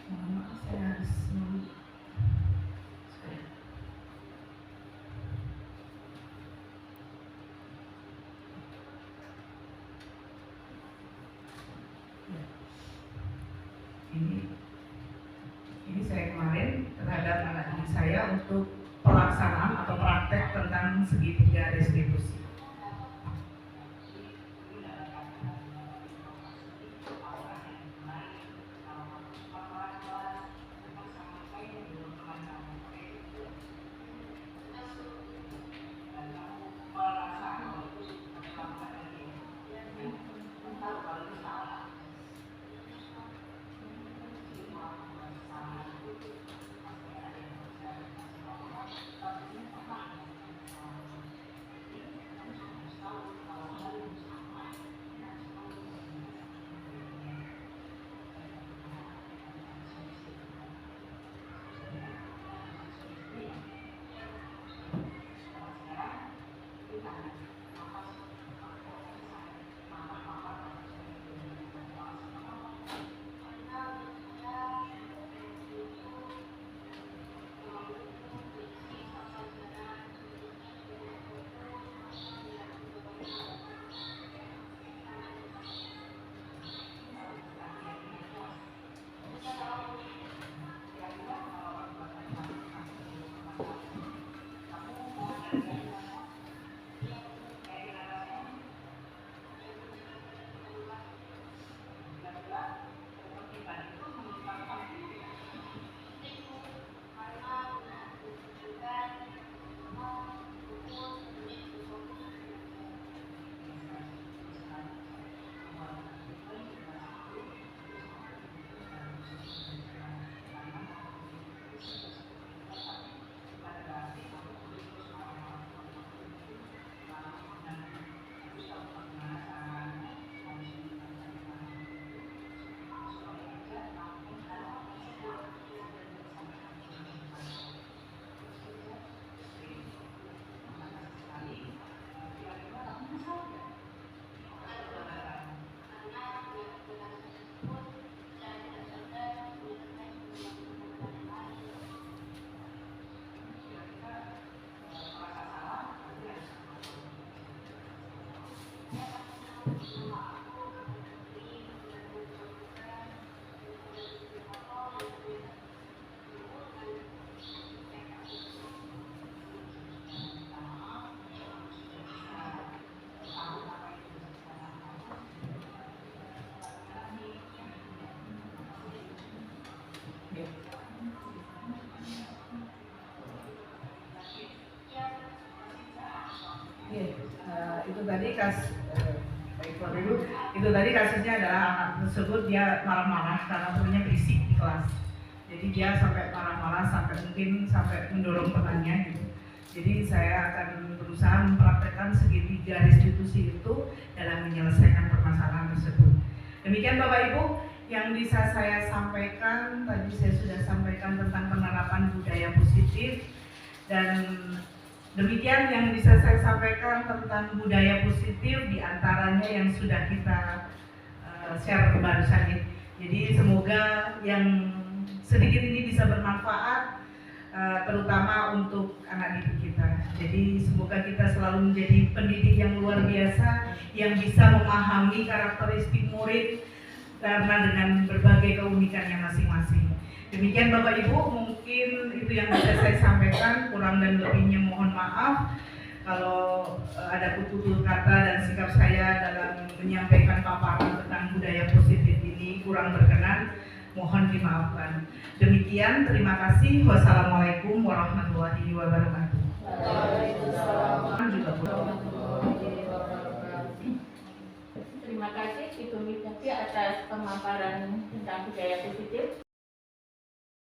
Mohon maaf saya harus ini saya kemarin terhadap anak didik saya untuk pelaksanaan atau praktek tentang segitiga restitusi. Iya, itu tadi baik Bapak Ibu, itu tadi kasusnya adalah anak tersebut dia marah-marah karena temennya berisik di kelas. Jadi dia sampai marah-marah sampai mendorong temannya gitu. Jadi saya akan berusaha mempraktekkan segitiga restitusi itu dalam menyelesaikan permasalahan tersebut. Demikian Bapak Ibu yang bisa saya sampaikan. Tadi saya sudah sampaikan tentang penerapan budaya positif, dan demikian yang bisa saya sampaikan tentang budaya positif, diantaranya yang sudah kita share barusan ini. Jadi semoga yang sedikit ini bisa bermanfaat, terutama untuk anak didik kita. Jadi semoga kita selalu menjadi pendidik yang luar biasa, yang bisa memahami karakteristik murid karena dengan berbagai keunikannya masing-masing. Demikian Bapak Ibu, mungkin itu yang bisa saya sampaikan, kurang dan lebihnya mohon maaf. Kalau ada tutur kata dan sikap saya dalam menyampaikan paparan tentang budaya positif ini kurang berkenan, mohon dimaafkan. Demikian, terima kasih. Wassalamualaikum warahmatullahi wabarakatuh. Terima kasih Ibu Midati atas pemaparan tentang budaya positif.